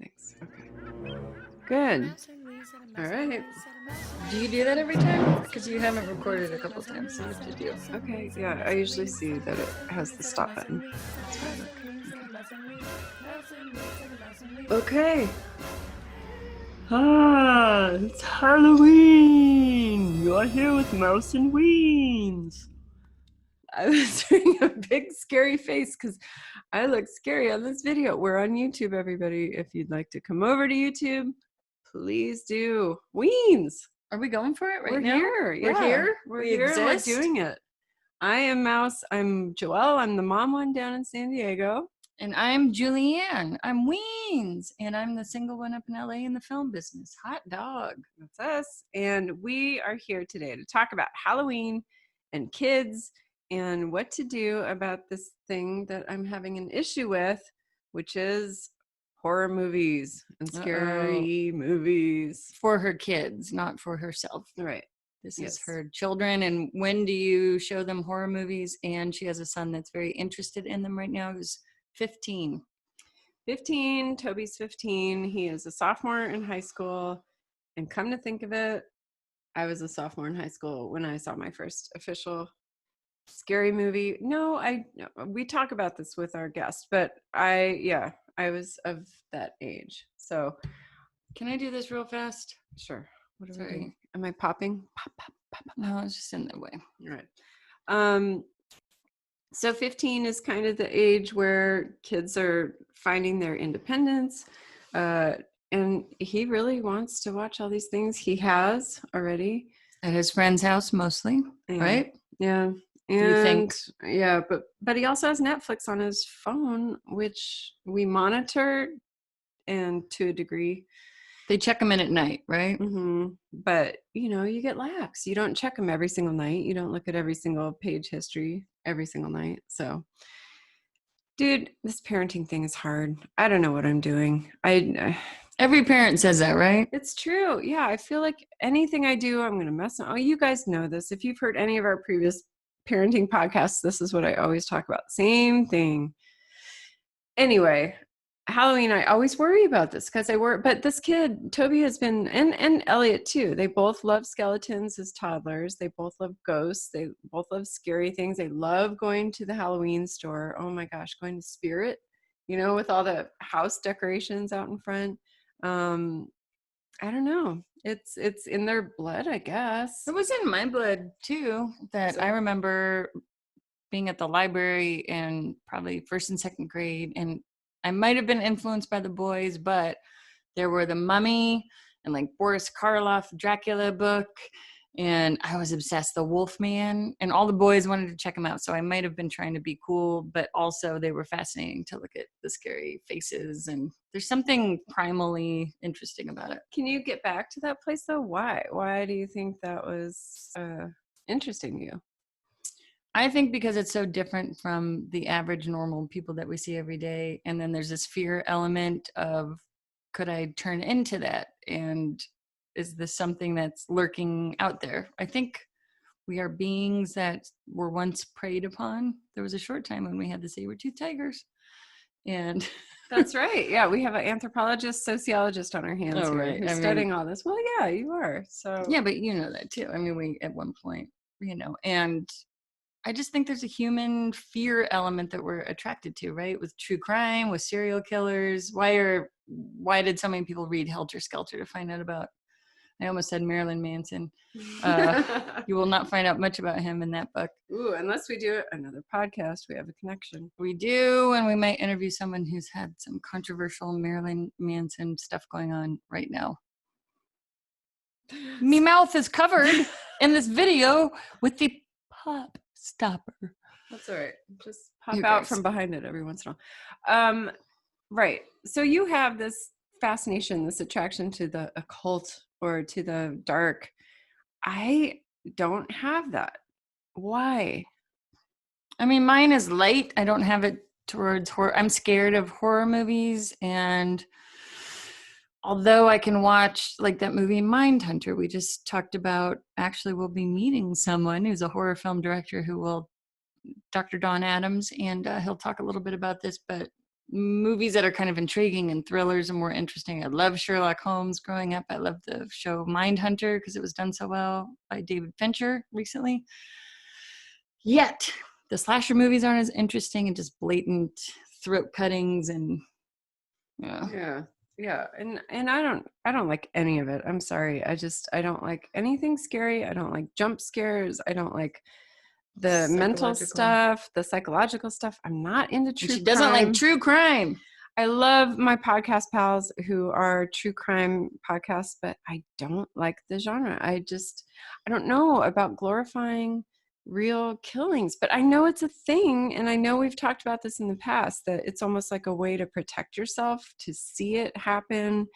Thanks. Okay. Good. All right. Do you do that every time? Because you haven't recorded a couple times. So did you? Okay. Yeah, I usually see that it has the stop button. That's why I look. Okay. It's Halloween. You're here with Mouse and Weens. I was doing a big scary face because I look scary on this video. We're on YouTube, everybody. If you'd like to come over to YouTube, please do. Weens. Are we going for it right now? Here. We're here. We're here. Exist? We're doing it. I am Mouse. I'm Joelle. I'm the mom one down in San Diego. And I'm Julianne. I'm Weens. And I'm the single one up in LA in the film business. Hot dog. That's us. And we are here today to talk about Halloween and kids and what to do about this thing that I'm having an issue with, which is horror movies and scary movies. For her kids, not for herself. Right. This is her children. And when do you show them horror movies? And she has a son that's very interested in them right now. Who's 15. Toby's 15. He is a sophomore in high school. And come to think of it, I was a sophomore in high school when I saw my first official scary movie. We talk about this with our guest, but I was of that age. So can I do this real fast? Sure. What are we doing? Am I popping? Pop, pop, pop, pop. No, it's just in the way. All right. So 15 is kind of the age where kids are finding their independence. And he really wants to watch all these things he has already. At his friend's house mostly, right? Yeah. And you think? Yeah, but he also has Netflix on his phone, which we monitor, and to a degree. They check them in at night, right? Mm-hmm. But, you get lax. You don't check them every single night. You don't look at every single page history every single night. So, dude, this parenting thing is hard. I don't know what I'm doing. Every parent says that, right? It's true. Yeah, I feel like anything I do, I'm going to mess up. Oh, you guys know this. If you've heard any of our previous parenting podcasts, this is what I always talk about. Same thing. Anyway, Halloween, I always worry about this because but this kid, Toby, has been, and Elliot too, they both love skeletons as toddlers. They both love ghosts. They both love scary things. They love going to the Halloween store. Oh my gosh, going to Spirit, with all the house decorations out in front. I don't know. It's in their blood, I guess. It was in my blood too. I remember being at the library in probably first and second grade, and I might have been influenced by the boys, but there were the Mummy and like Boris Karloff Dracula book, and I was obsessed. The Wolfman, and all the boys wanted to check them out. So I might have been trying to be cool, but also they were fascinating to look at the scary faces. And there's something primally interesting about it. Can you get back to that place though? Why? Why do you think that was interesting to you? I think because it's so different from the average normal people that we see every day. And then there's this fear element of, could I turn into that? And is this something that's lurking out there? I think we are beings that were once preyed upon. There was a short time when we had the saber-toothed tigers. And that's right. Yeah, we have an anthropologist, sociologist on our hands who's studying all this. Well, yeah, you are. So yeah, but you know that too. I mean, we at one point, and I just think there's a human fear element that we're attracted to, right? With true crime, with serial killers. Why did so many people read Helter Skelter to find out about, I almost said Marilyn Manson. You will not find out much about him in that book. Ooh, unless we do another podcast, we have a connection. We do, and we might interview someone who's had some controversial Marilyn Manson stuff going on right now. Me mouth is covered in this video with the pop stopper. That's all right. Just pop out from behind it every once in a while. Right. So you have this fascination, this attraction to the occult or to the dark. I don't have that. Why? I mean, mine is light. I don't have it towards horror. I'm scared of horror movies, and although I can watch like that movie Mindhunter we just talked about, actually we'll be meeting someone who's a horror film director Dr. Don Adams, and he'll talk a little bit about this, but movies that are kind of intriguing, and thrillers are more interesting. I love Sherlock Holmes growing up. I loved the show Mindhunter because it was done so well by David Fincher recently. Yet the slasher movies aren't as interesting, and just blatant throat cuttings and yeah. And I don't like any of it. I'm sorry. I don't like anything scary. I don't like jump scares. I don't like the mental stuff, the psychological stuff. I'm not into true crime. She doesn't like true crime. I love my podcast pals who are true crime podcasts, but I don't like the genre. I don't know about glorifying real killings, but I know it's a thing. And I know we've talked about this in the past, that it's almost like a way to protect yourself, to see it happen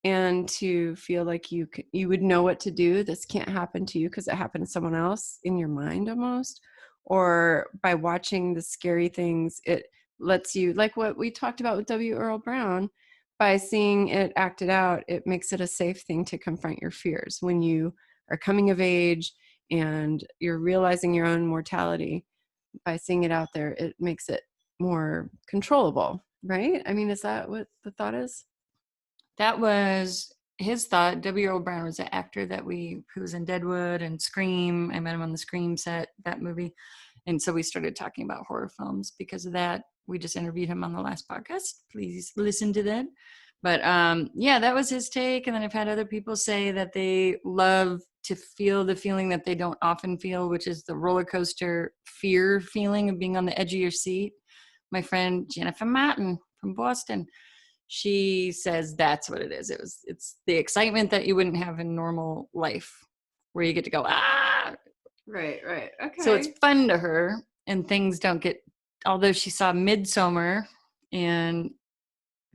and to feel like you would know what to do. This can't happen to you because it happened to someone else, in your mind almost. Or by watching the scary things, it lets you, like what we talked about with W. Earl Brown, by seeing it acted out, it makes it a safe thing to confront your fears. When you are coming of age and you're realizing your own mortality, by seeing it out there, it makes it more controllable, right? I mean, is that what the thought is? That was his thought. W. Earl Brown was an actor who was in Deadwood and Scream. I met him on the Scream set, that movie. And so we started talking about horror films because of that. We just interviewed him on the last podcast. Please listen to that. But that was his take. And then I've had other people say that they love to feel the feeling that they don't often feel, which is the roller coaster fear feeling of being on the edge of your seat. My friend Jennifer Martin from Boston, she says that's what it is. It's the excitement that you wouldn't have in normal life, where you get to go, ah! Right. Okay. So it's fun to her, and things don't get, although she saw Midsommar, and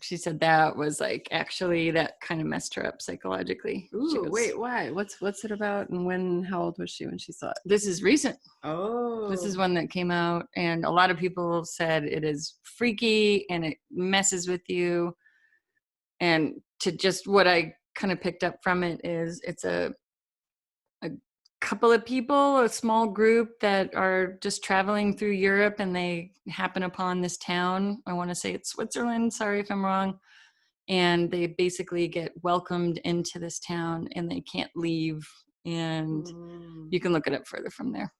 she said that was like, actually, that kind of messed her up psychologically. Ooh, wait, why? What's it about? And how old was she when she saw it? This is recent. Oh. This is one that came out, and a lot of people said it is freaky and it messes with you. And to just what I kind of picked up from it is it's a couple of people, a small group that are just traveling through Europe, and they happen upon this town. I want to say it's Switzerland. Sorry if I'm wrong. And they basically get welcomed into this town, and they can't leave. And you can look it up further from there.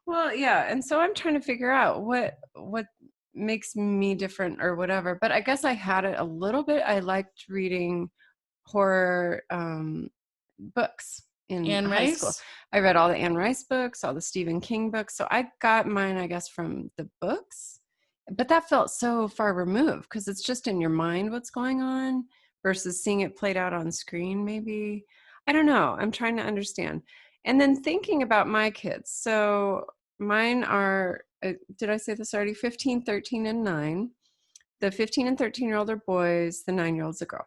Well, yeah. And so I'm trying to figure out what makes me different or whatever. But I guess I had it a little bit. I liked reading horror books in high school. I read all the Anne Rice books, all the Stephen King books. So I got mine, I guess, from the books. But that felt so far removed because it's just in your mind what's going on versus seeing it played out on screen, maybe. I don't know. I'm trying to understand. And then thinking about my kids. So mine are, did I say this already? 15, 13, and 9. The 15 and 13-year-old are boys. The 9-year-old's a girl.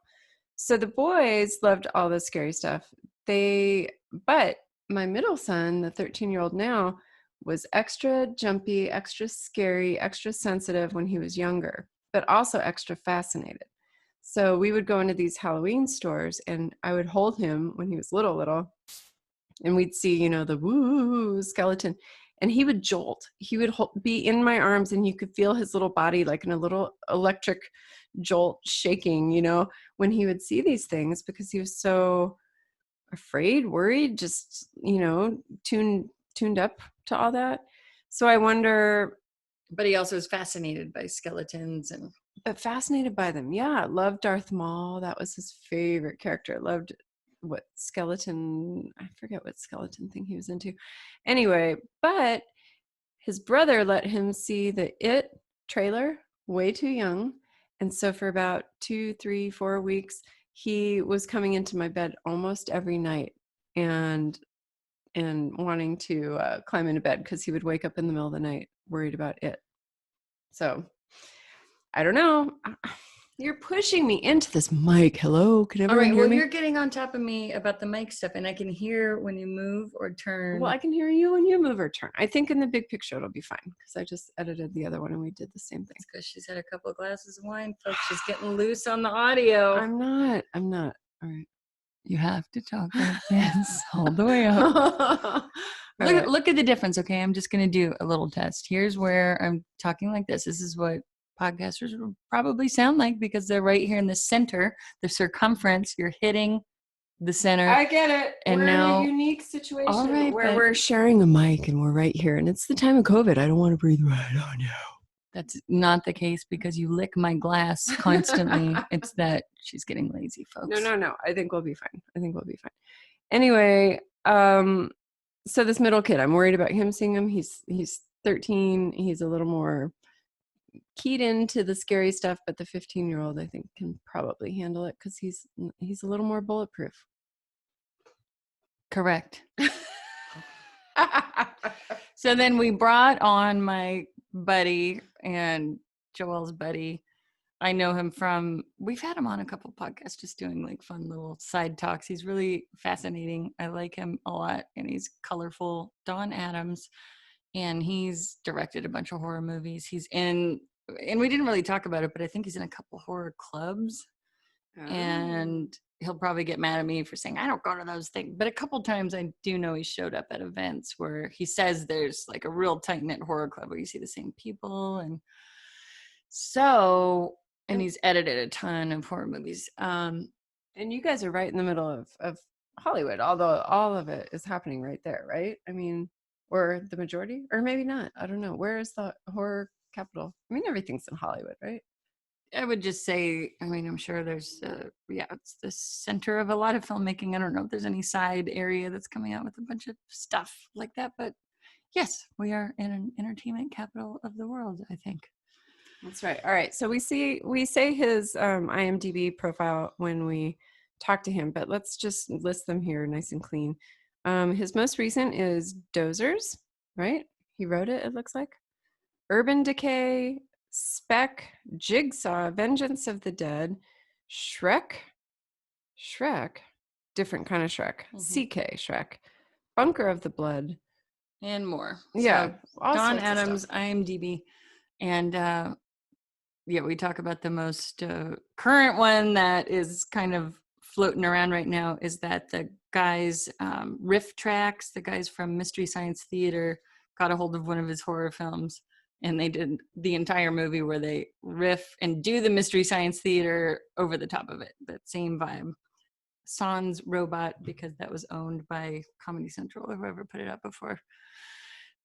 So the boys loved all the scary stuff. But my middle son, the 13-year-old now, was extra jumpy, extra scary, extra sensitive when he was younger, but also extra fascinated. So we would go into these Halloween stores, and I would hold him when he was little, and we'd see, the woo skeleton, and he would jolt. He would be in my arms, and you could feel his little body like in a little electric jolt shaking, when he would see these things, because he was so afraid, worried, just, tuned up to all that. So I wonder. But he also is fascinated by skeletons But fascinated by them. Yeah. Loved Darth Maul. That was his favorite character. Loved I forget what skeleton thing he was into. Anyway, but his brother let him see the It trailer way too young. And so for about 2, 3, 4 weeks, he was coming into my bed almost every night and wanting to climb into bed because he would wake up in the middle of the night worried about it. So I don't know. You're pushing me into this mic. Hello, can everyone hear me? All right, well, you're getting on top of me about the mic stuff, and I can hear when you move or turn. Well, I can hear you when you move or turn. I think in the big picture it'll be fine because I just edited the other one and we did the same thing. It's because she's had a couple of glasses of wine, folks. She's getting loose on the audio. I'm not. All right. You have to talk like this all the way up. Look at the difference, okay? I'm just going to do a little test. Here's where I'm talking like this. This is what podcasters will probably sound like, because they're right here in the center, the circumference. You're hitting the center. I get it. And we're now, in a unique situation all right, where we're sharing a mic and we're right here. And it's the time of COVID. I don't want to breathe right on you. That's not the case because you lick my glass constantly. It's that she's getting lazy, folks. No. I think we'll be fine. Anyway, so this middle kid, I'm worried about him seeing him. He's 13. He's a little more keyed into the scary stuff, but the 15-year-old I think can probably handle it because he's a little more bulletproof. Correct. So then we brought on my buddy and Joelle's buddy. I know him from, we've had him on a couple podcasts just doing like fun little side talks. He's really fascinating. I like him a lot, and he's colorful. Don Adams, and he's directed a bunch of horror movies. He's in, and we didn't really talk about it, but I think he's in a couple horror clubs. And he'll probably get mad at me for saying I don't go to those things, but a couple times I do know he showed up at events where he says there's like a real tight-knit horror club where you see the same people. And so, and he's edited a ton of horror movies. And you guys are right in the middle of Hollywood, although all of it is happening right there, right? I mean, or the majority, or maybe not. I don't know. Where is the horror capital? I mean, everything's in Hollywood, right? I would just say, I mean, I'm sure there's, it's the center of a lot of filmmaking. I don't know if there's any side area that's coming out with a bunch of stuff like that, but yes, we are in an entertainment capital of the world, I think. That's right. All right. So we say his IMDb profile when we talk to him, but let's just list them here nice and clean. His most recent is Dozers, right? He wrote it looks like. Urban Decay, Spec, Jigsaw, Vengeance of the Dead, Shrek, different kind of Shrek, CK Shrek, Bunker of the Blood, and more. Yeah, so Don Adams, IMDb, and we talk about the most current one that is kind of floating around right now is that the guys, Riff Tracks, the guys from Mystery Science Theater, got a hold of one of his horror films. And they did the entire movie where they riff and do the Mystery Science Theater over the top of it. That same vibe. Sans Robot, because that was owned by Comedy Central or whoever put it up before.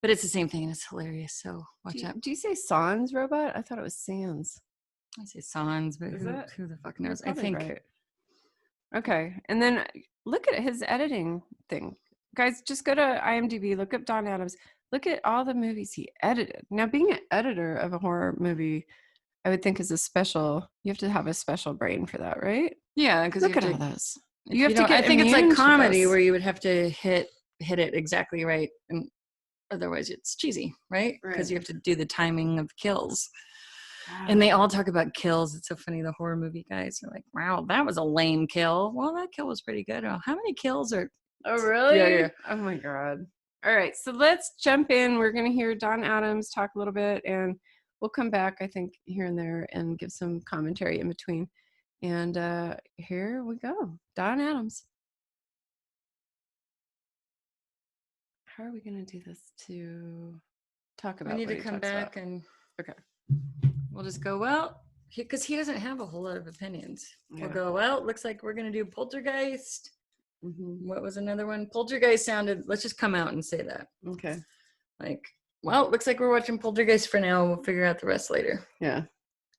But it's the same thing and it's hilarious. So watch out. Do you say Sans Robot? I thought it was Sans. I say Sans, but who the fuck knows? I think. Right. Okay. And then look at his editing thing. Guys, just go to IMDb, look up Don Adams. Look at all the movies he edited. Now, being an editor of a horror movie, I would think is you have to have a special brain for that, right? Yeah, because look at all those. You have to get. I think it's like comedy where you would have to hit it exactly right, and otherwise it's cheesy, right? Because you have to do the timing of kills. And they all talk about kills. It's so funny. The horror movie guys are like, "Wow, that was a lame kill." Well, that kill was pretty good. Oh, how many kills are? Oh, really? Yeah. Oh my god. All right, so let's jump in. We're going to hear Don Adams talk a little bit, and we'll come back, I think, here and there and give some commentary in between. And here we go. Don Adams. How are we going to do this to talk about? We need to come back and we'll just go, well, because he doesn't have a whole lot of opinions. Yeah. We'll go, well, looks like we're going to do Poltergeist. Mm-hmm. What was another one? Poltergeist sounded, let's just come out and say that. Okay. Like, well, it looks like we're watching Poltergeist for now. We'll figure out the rest later. Yeah.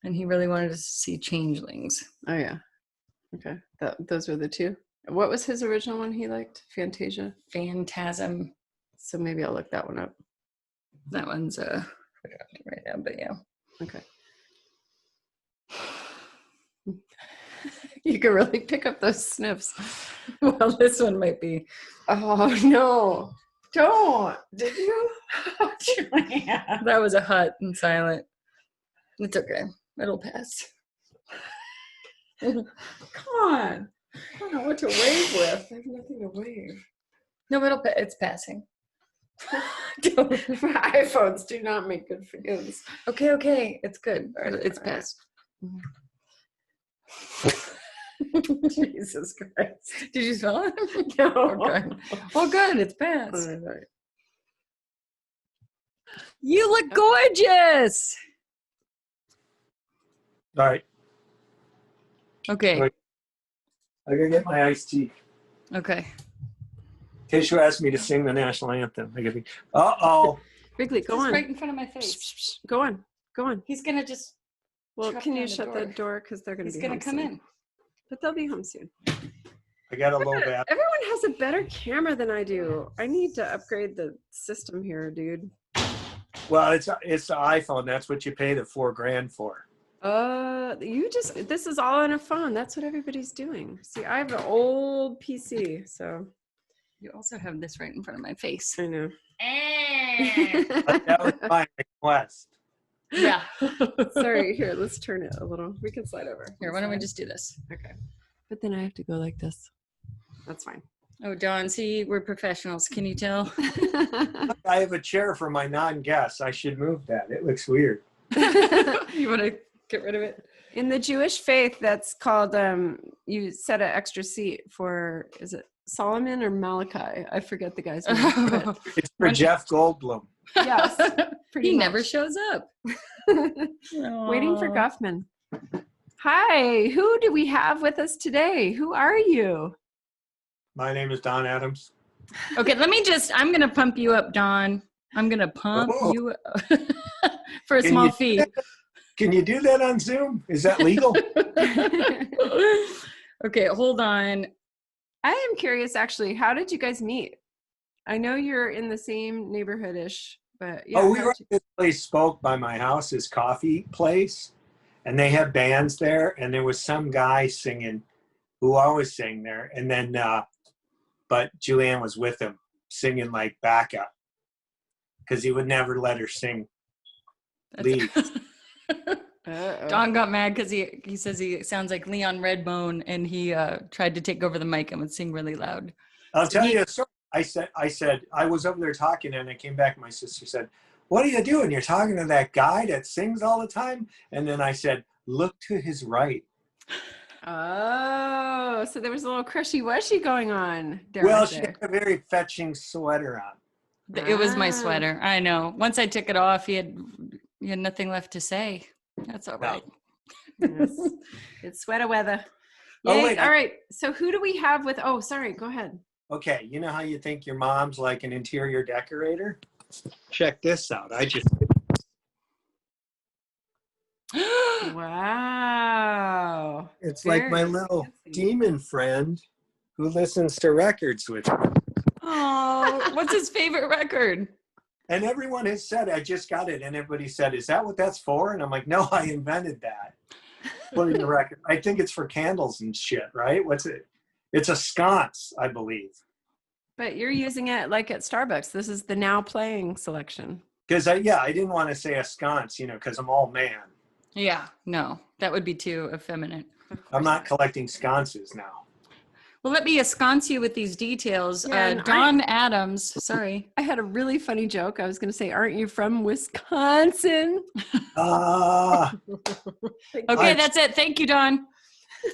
And he really wanted to see Changelings. Oh, yeah. Okay. Those were the two. What was his original one he liked? Phantasm. So maybe I'll look that one up. That one's right now, but yeah. Okay. You can really pick up those sniffs. Well, this one might be. Oh, no. Don't. Did you? Oh, yeah. That was a hut and silent. It's okay. It'll pass. Come on. I don't know what to wave with. I have nothing to wave. No, it's passing. iPhones do not make good friends. Okay. It's good. Right, it's passed. Right. Jesus Christ. Did you smell it? No. Okay. Well, good. It's passed. Right. You look gorgeous. All right. Okay. Wait. I gotta get my iced tea. Okay. Tishu asked me to sing the national anthem. I gotta be. Uh-oh. Wrigley, go on. Right in front of my Psh, face. psh, psh. Go on. Go on. He's gonna just. Well, Shut can you down the shut the door. door? Because they're going to He's be gonna home come soon. in. But they'll be home soon. I got a low bat. Everyone has a better camera than I do. I need to upgrade the system here, dude. Well, it's the iPhone. That's what you pay the $4,000 for. This is all on a phone. That's what everybody's doing. See, I have an old PC, so. You also have this right in front of my face. I know. That was my request. Yeah. Sorry, here, let's turn it a little. We can slide over. Here, why don't we just do this? Okay. But then I have to go like this. That's fine. Oh, Dawn, see, we're professionals. Can you tell? I have a chair for my non-guests. I should move that. It looks weird. You want to get rid of it? In the Jewish faith, that's called, you set an extra seat for, is it Solomon or Malachi? I forget the guy's name. But It's for Jeff Goldblum. yes. He never shows up. Waiting for Guffman. Hi, who do we have with us today? Who are you? My name is Don Adams. Okay, I'm going to pump you up, Dawn. I'm going to pump you up for a small fee. Can you do that on Zoom? Is that legal? Okay, hold on. I am curious, actually, how did you guys meet? I know you're in the same neighborhood-ish, but yeah. We were at this place, Spoke by my house, this coffee place, and they had bands there, and there was some guy singing who always sang there, and then, but Julianne was with him singing like backup because he would never let her sing lead. Don got mad because he says he sounds like Leon Redbone, and he tried to take over the mic and would sing really loud. I'll tell you a story. I said, I was over there talking, and I came back, and my sister said, "What are you doing? You're talking to that guy that sings all the time?" And then I said, "Look to his right." Oh, so there was a little crushy-wushy going on. Well, she had a very fetching sweater on. It was my sweater. I know. Once I took it off, he had nothing left to say. That's all right. Yes. It's sweater weather. Oh, Yay. wait, All right. So who do we have with? Oh, sorry. Go ahead. Okay, you know how you think your mom's like an interior decorator? Check this out. Wow. It's like my little demon friend who listens to records with me. Oh, what's his favorite record? And everyone has said, I just got it. And everybody said, is that what that's for? And I'm like, no, I invented that. Putting the record. I think it's for candles and shit, right? What's it? It's a sconce, I believe. But you're using it like at Starbucks. This is the now playing selection. Because I didn't want to say a sconce, because I'm all man. Yeah, no, that would be too effeminate. I'm not collecting sconces now. Well, let me ensconce you with these details. Yeah, Dawn Adams, sorry. I had a really funny joke. I was going to say, aren't you from Wisconsin? Okay, that's it. Thank you, Dawn.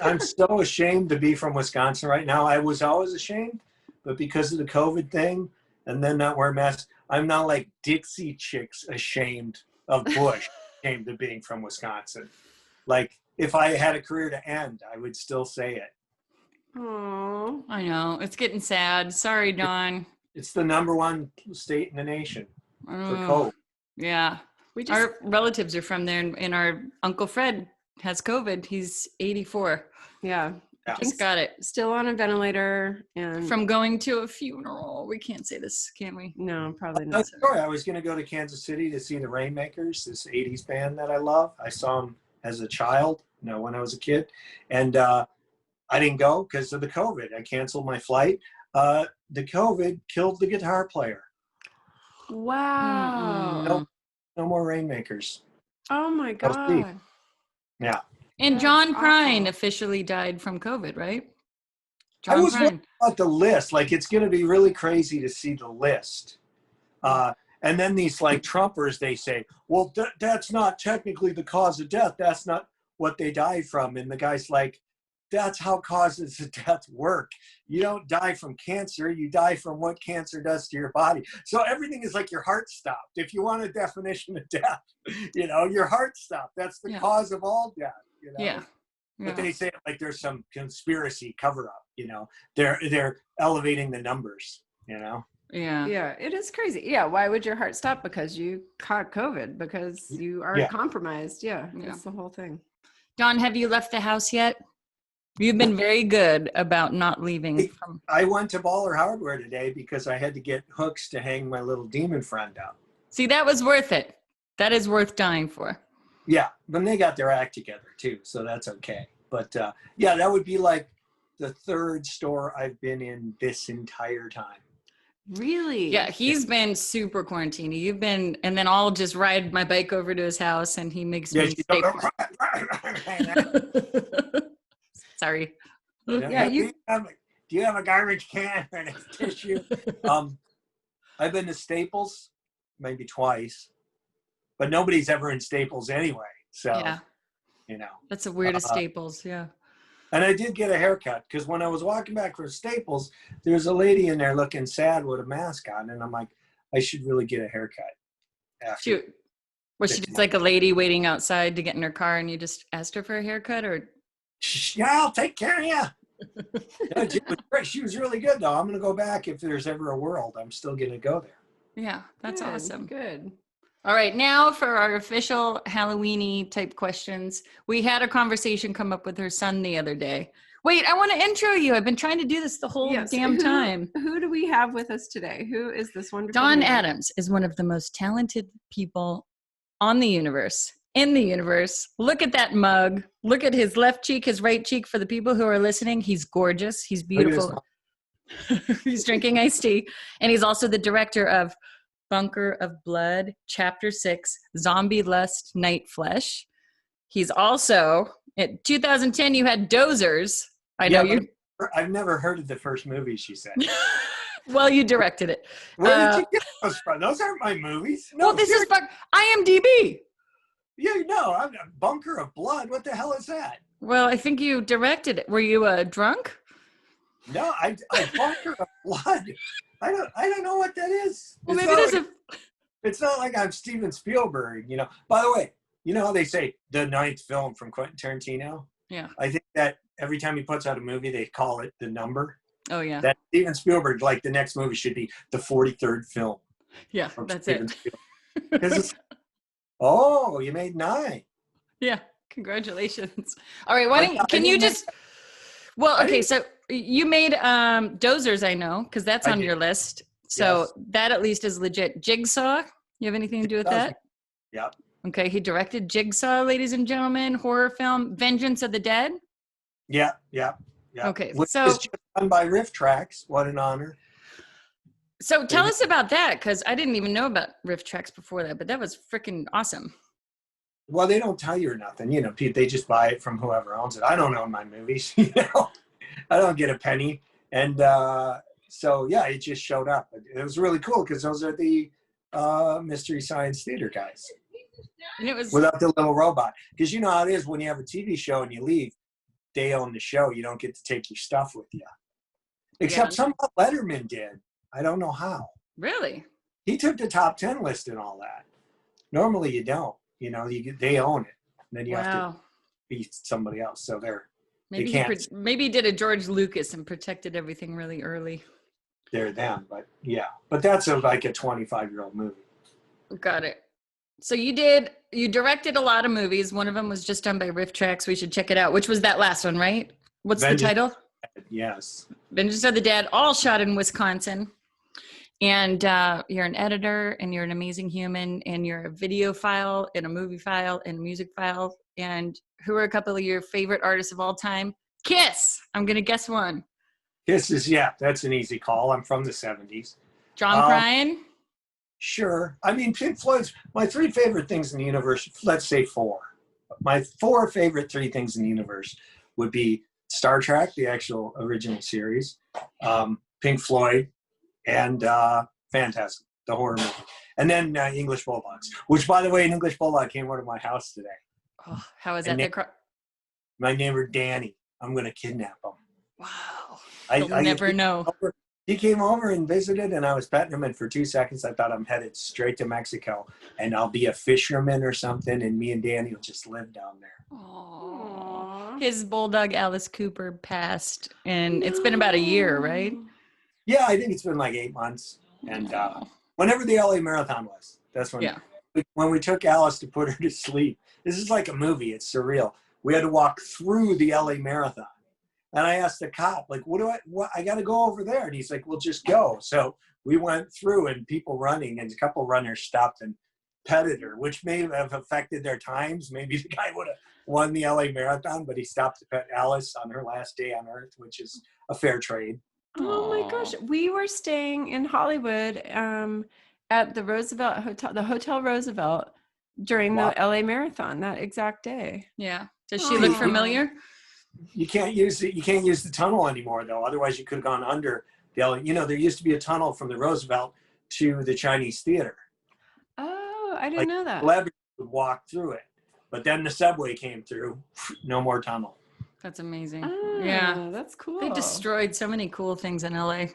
I'm so ashamed to be from Wisconsin right now. I was always ashamed, but because of the COVID thing and then not wearing masks, I'm now like Dixie Chicks ashamed of Bush, ashamed of being from Wisconsin. Like if I had a career to end, I would still say it. Oh, I know. It's getting sad. Sorry, Dawn. It's the #1 state in the nation for COVID. Yeah. Our relatives are from there, and our Uncle Fred has COVID. He's 84. Yeah. Just got it. Still on a ventilator. And from going to a funeral. We can't say this, can we? No, probably not. Sorry, I was going to go to Kansas City to see the Rainmakers, this 80s band that I love. I saw them as a child, when I was a kid. And I didn't go because of the COVID. I canceled my flight. The COVID killed the guitar player. Wow. No more Rainmakers. Oh my God. Yeah. And John Prine officially died from COVID, right? I was wondering about the list. Like, it's going to be really crazy to see the list. And then these like Trumpers, they say, well, that's not technically the cause of death. That's not what they died from. And the guy's like, that's how causes of death work. You don't die from cancer. You die from what cancer does to your body. So everything is like your heart stopped. If you want a definition of death, your heart stopped. That's the cause of all death. You know? Yeah. But they say it like there's some conspiracy cover up, you know. They're elevating the numbers, you know. Yeah. Yeah, it is crazy. Yeah, why would your heart stop because you caught COVID? Because you are compromised. Yeah, that's the whole thing. Dawn, have you left the house yet? You've been very good about not leaving. I went to Baller Hardware today because I had to get hooks to hang my little demon friend up. See, that was worth it. That is worth dying for. Yeah, but they got their act together too, so that's okay. But yeah, that would be like the third store I've been in this entire time. Really? Yeah, he's been super quarantined. You've been, and then I'll just ride my bike over to his house and he makes me steak. Sorry. Yeah, do you have a garbage can and a tissue? I've been to Staples maybe twice, but nobody's ever in Staples anyway. So, you know. That's the weirdest Staples, yeah. And I did get a haircut because when I was walking back from Staples, there was a lady in there looking sad with a mask on. And I'm like, I should really get a haircut. Was she just like a lady waiting outside to get in her car and you just asked her for a haircut? Or? Yeah, I'll take care of you. She was really good, though. I'm going to go back if there's ever a world. I'm still going to go there. Yeah, that's awesome. Good. All right, now for our official Halloween-y type questions. We had a conversation come up with her son the other day. Wait, I want to intro you. I've been trying to do this the whole damn time. Who do we have with us today? Who is this wonderful Dawn man? Adams is one of the most talented people on the universe, in the universe. Look at that mug. Look at his left cheek, his right cheek. For the people who are listening, he's gorgeous. He's beautiful. He's drinking iced tea. And he's also the director of Bunker of Blood, Chapter 6, Zombie Lust, Night Flesh. He's also, in 2010, you had Dozers. I've never heard of the first movie, she said. Well, you directed it. Where did you get those from? Those aren't my movies. No, well, this is IMDb. Yeah, no, I'm Bunker of Blood. What the hell is that? Well, I think you directed it. Were you drunk? No, I Bunker of Blood. I don't know what that is. Well, maybe there's It's not like I'm Steven Spielberg, you know. By the way, you know how they say the 9th film from Quentin Tarantino? Yeah. I think that every time he puts out a movie, they call it the number. Oh, yeah. That Steven Spielberg, like the next movie should be the 43rd film. Yeah, that's it. Oh, you made 9. Yeah, congratulations. All right, can you just... Well, okay, so you made Dozers, I know, because that's on your list. So that at least is legit. Jigsaw, you have anything to do with that? Yep. Okay, he directed Jigsaw, ladies and gentlemen, horror film, Vengeance of the Dead. Yeah. Okay, which so is just done by Riff Tracks. What an honor. So tell us about that, because I didn't even know about Riff Tracks before that, but that was freaking awesome. Well, they don't tell you or nothing. You know, they just buy it from whoever owns it. I don't own my movies. You know, I don't get a penny. And so, yeah, it just showed up. It was really cool because those are the Mystery Science Theater guys. And it was without the little robot. Because you know how it is when you have a TV show and you leave, they own the show. You don't get to take your stuff with you. Except somehow Letterman did. I don't know how. Really? He took the top 10 list and all that. Normally you don't. You know, they own it. And then you have to be somebody else. So maybe he did a George Lucas and protected everything really early. They're them, but yeah. But that's like a 25-year-old movie. Got it. So you directed a lot of movies. One of them was just done by Riff Tracks. We should check it out. Which was that last one, right? What's the title? Yes. Vengeance of the Dead, all shot in Wisconsin. And you're an editor, and you're an amazing human, and you're a video file, and a movie file, and a music file. And who are a couple of your favorite artists of all time? Kiss. I'm going to guess one. Kiss is, that's an easy call. I'm from the 70s. John Prine? Sure. I mean, Pink Floyd's my 3 favorite things in the universe. Let's say 4. My 4 favorite 3 things in the universe would be Star Trek, the actual original series, Pink Floyd, and Phantasm, the horror movie. And then English Bulldogs, which, by the way, an English Bulldog came over to my house today. Oh, how is that? My neighbor, Danny. I'm going to kidnap him. Wow. You'll never know. he came over and visited, and I was petting him, and for 2 seconds I thought I'm headed straight to Mexico, and I'll be a fisherman or something, and me and Danny will just live down there. Aww. His bulldog Alice Cooper passed, and it's been about a year, right? Yeah, I think it's been like 8 months. And whenever the LA Marathon was, that's when when we took Alice to put her to sleep. This is like a movie. It's surreal. We had to walk through the LA Marathon. And I asked the cop, like, I got to go over there. And he's like, well, just go. So we went through, and people running, and a couple runners stopped and petted her, which may have affected their times. Maybe the guy would have won the LA Marathon, but he stopped to pet Alice on her last day on Earth, which is a fair trade. Oh my gosh. We were staying in Hollywood at the Roosevelt Hotel, the Hotel Roosevelt, during the LA Marathon that exact day. Yeah. Does she look familiar? You can't use the tunnel anymore, though. Otherwise, you could have gone under the LA. You know, there used to be a tunnel from the Roosevelt to the Chinese Theater. Oh, I didn't know that. Celebrities would walk through it. But then the subway came through. No more tunnel. That's amazing. Oh, yeah. That's cool. They destroyed so many cool things in LA.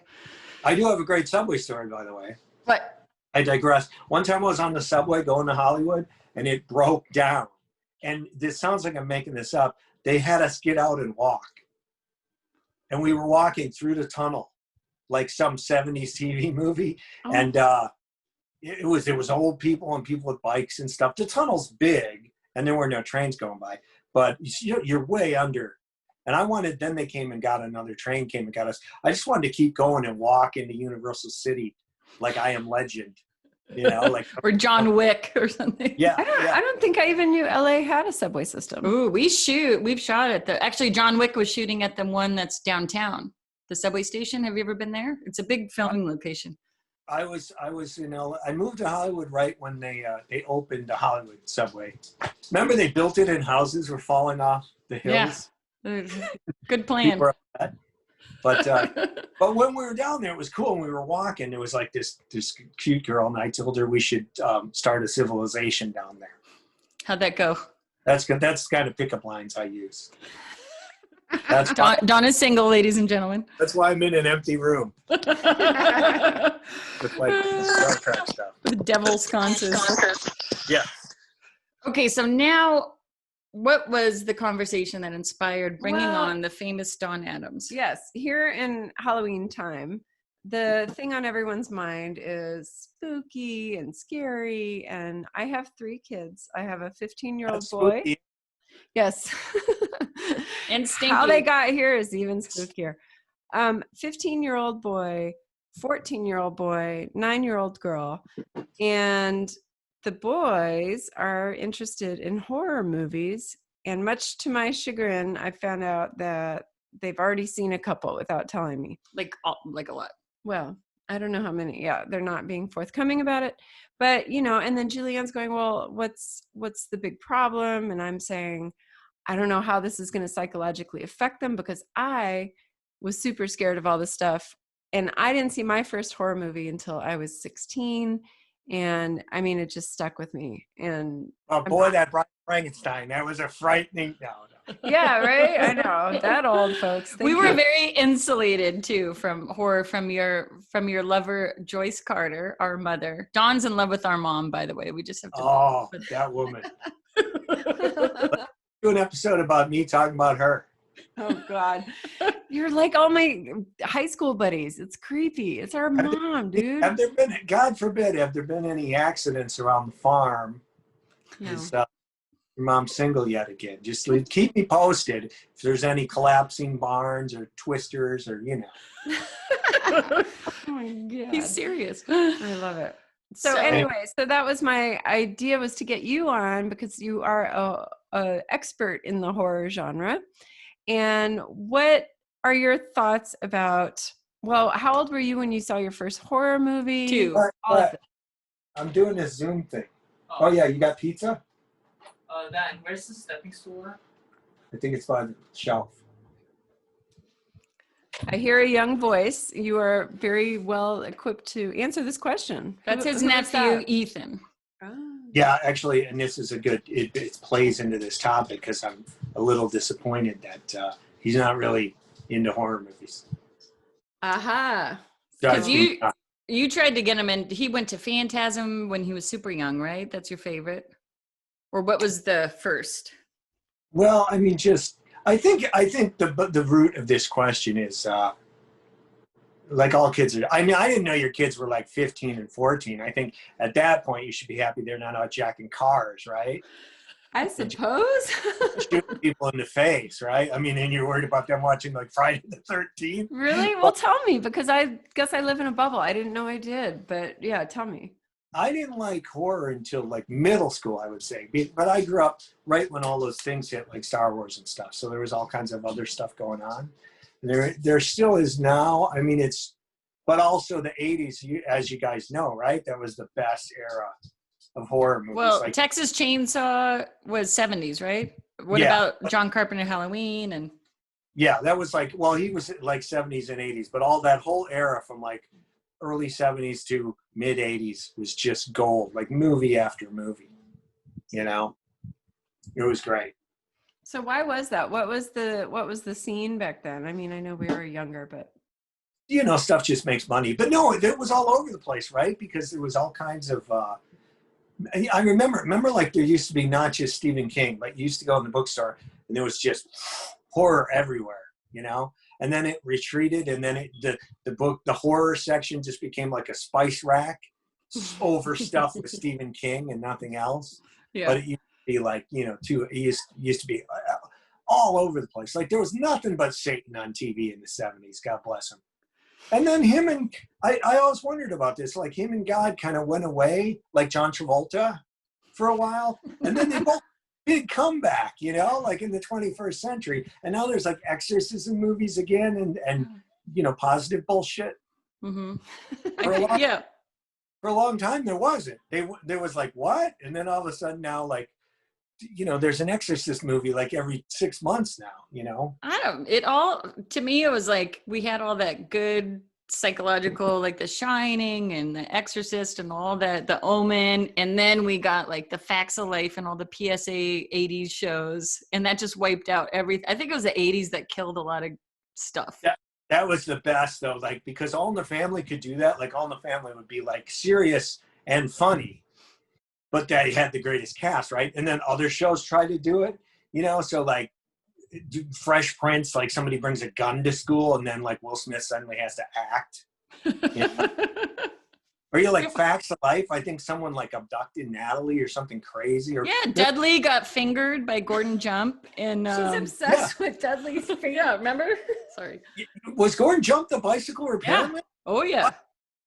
I do have a great subway story, by the way. What? I digress. One time I was on the subway going to Hollywood, and it broke down. And this sounds like I'm making this up. They had us get out and walk. And we were walking through the tunnel like some 70s TV movie. Oh. And it was old people and people with bikes and stuff. The tunnel's big, and there were no trains going by. But you're way under. And then they came and got another train, came and got us. I just wanted to keep going and walk into Universal City like I Am Legend. You know, like or John Wick or something. Yeah. I don't think I even knew LA had a subway system. Ooh, we've shot at actually John Wick was shooting at the one that's downtown, the subway station. Have you ever been there? It's a big filming location. I was in LA. I moved to Hollywood right when they opened the Hollywood subway. Remember they built it and houses were falling off the hills? Yeah. Good plan. But when we were down there, it was cool. And we were walking. There was like this cute girl, and I told her we should start a civilization down there. How'd that go? That's good. That's the kind of pickup lines I use. Dawn is single, ladies and gentlemen. That's why I'm in an empty room. With like Star Trek stuff. With devil's concerts. Yeah. Okay, so now, what was the conversation that inspired bringing on the famous Dawn Adams? Yes, here in Halloween time, the thing on everyone's mind is spooky and scary. And I have 3 kids. I have a 15-year-old boy. Spooky. Yes. And stinky. How they got here is even spookier. 15-year-old boy, 14-year-old boy, 9-year-old girl. And the boys are interested in horror movies. And much to my chagrin, I found out that they've already seen a couple without telling me. Like a lot. Well, I don't know how many. Yeah, they're not being forthcoming about it. But, and then Julianne's going, well, what's the big problem? And I'm saying, I don't know how this is going to psychologically affect them, because I was super scared of all this stuff. And I didn't see my first horror movie until I was 16. And I mean, it just stuck with me. And that Frankenstein, that was a frightening. No. Yeah, right. I know that old folks. We were very insulated too from horror from your lover Joyce Carter, our mother. Dawn's in love with our mom, by the way. We just have to. Oh, that woman. Do an episode about me talking about her. Oh God, you're like all my high school buddies. It's creepy. It's our mom, dude. Have there been, God forbid, any accidents around the farm? No. Is your mom single yet again? Just keep me posted if there's any collapsing barns or twisters or Oh my God. He's serious. I love it. So anyway, so that was my idea, was to get you on because you are a expert in the horror genre. And what are your thoughts about, well, how old were you when you saw your first horror movie? 2. I'm doing this Zoom thing. Oh yeah, you got pizza? Where's the stepping stool at? I think it's by the shelf. I hear a young voice. You are very well equipped to answer this question. That's his nephew, Ethan. Oh. Yeah, actually, and this is it plays into this topic because I'm a little disappointed that he's not really into horror movies. Aha. Because you tried to get him in. He went to Phantasm when he was super young, right? That's your favorite, or what was the first? Well, I mean, I think the root of this question is like all kids are. I mean, I didn't know your kids were like 15 and 14. I think at that point you should be happy they're not out jacking cars, right? I suppose. Shooting people in the face, right? I mean, and you're worried about them watching like Friday the 13th. Really? Well, tell me, because I guess I live in a bubble. I didn't know I did, but yeah, tell me. I didn't like horror until like middle school, I would say. But I grew up right when all those things hit, like Star Wars and stuff. So there was all kinds of other stuff going on. There still is now. I mean, but also the 80s, as you guys know, right? That was the best era of horror movies. Well, like, Texas Chainsaw was 70s, right? What about John Carpenter Halloween? And yeah, that was like, well, he was like 70s and 80s, but all that whole era from like early 70s to mid 80s was just gold, like movie after movie. It was great. So why was that? What was the scene back then? I mean, I know we were younger, but stuff just makes money. But no, it was all over the place, right? Because there was all kinds of I remember like there used to be not just Stephen King, but you used to go in the bookstore and there was just horror everywhere, and then it retreated, and then the horror section just became like a spice rack overstuffed with Stephen King and nothing else. yeah. But it used to be like, it used to be all over the place. Like there was nothing but Satan on TV in the 70s, God bless him. And then I always wondered about this, like him and God kind of went away, like John Travolta for a while. And then they both did come back, like in the 21st century. And now there's like exorcism movies again and positive bullshit. Mm-hmm. For a long time, there wasn't. There was like, what? And then all of a sudden now, like, there's an exorcist movie like every 6 months now, To me, it was like we had all that good psychological, like The Shining and The Exorcist and all that, The Omen. And then we got like The Facts of Life and all the PSA 80s shows. And that just wiped out everything. I think it was the 80s that killed a lot of stuff. That was the best though, like, because All in the Family could do that. Like All in the Family would be like serious and funny, but they had the greatest cast, right? And then other shows tried to do it, so like Fresh Prince, like somebody brings a gun to school and then like Will Smith suddenly has to act. Or you like Facts of Life, I think someone like abducted Natalie or something crazy. Dudley got fingered by Gordon Jump. And she's obsessed with Dudley's finger. Yeah, remember? Sorry. Was Gordon Jump the bicycle repairman? Yeah. Oh, yeah.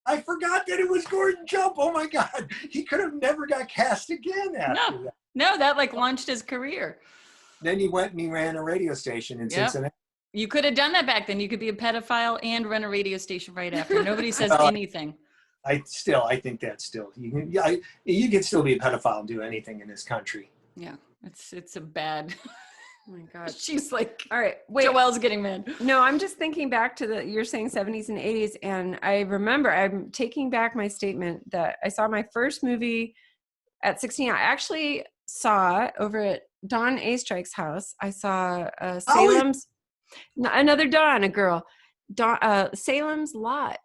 I forgot that it was Gordon Jump. Oh my God. He could have never got cast again after that. No, that like launched his career. Then he went and he ran a radio station in Cincinnati. You could have done that back then. You could be a pedophile and run a radio station right after. Nobody says anything. I think that's still, you can still be a pedophile and do anything in this country. Yeah, it's a bad. Oh my God. She's like, all right, wait. Joelle's getting mad. No, I'm just thinking back to you're saying 70s and 80s. And I remember I'm taking back my statement that I saw my first movie at 16. I actually saw over at Dawn A. Strike's house. I saw another Dawn, a girl, Salem's Lot.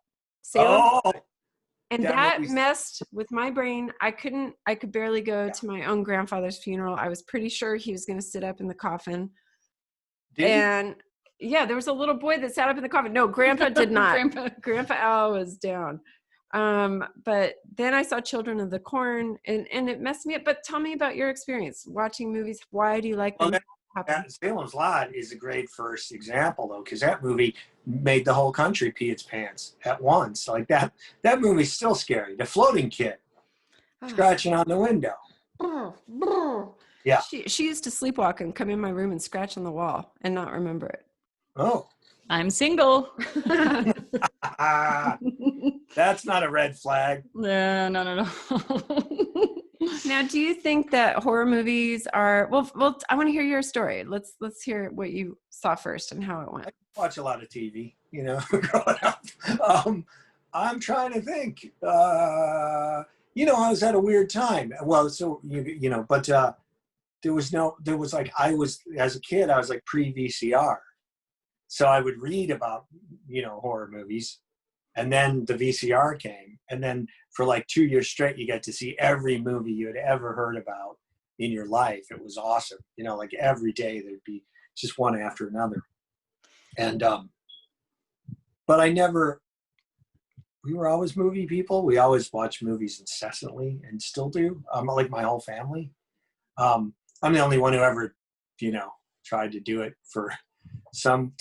And that messed with my brain. I could barely go to my own grandfather's funeral. I was pretty sure he was going to sit up in the coffin. There was a little boy that sat up in the coffin. No, Grandpa did not. Grandpa Al was down. But then I saw Children of the Corn and it messed me up. But tell me about your experience watching movies. Why do you like them? Salem's Lot is a great first example though, because that movie made the whole country pee its pants at once. Like that movie's still scary. The floating kid scratching on the window. Yeah. She used to sleepwalk and come in my room and scratch on the wall and not remember it. Oh. I'm single. That's not a red flag. No. Now, do you think that horror movies are well? I want to hear your story. Let's hear what you saw first and how it went. I watch a lot of TV, growing up. I'm trying to think. I was at a weird time. Well, so but as a kid, I was like pre-VCR, so I would read about horror movies, And then the VCR came. And then for like 2 years straight, you got to see every movie you had ever heard about in your life. It was awesome. You know, like every day there'd be just one after another. And, but we were always movie people. We always watched movies incessantly and still do. Like my whole family. I'm the only one who ever, you know, tried to do it for some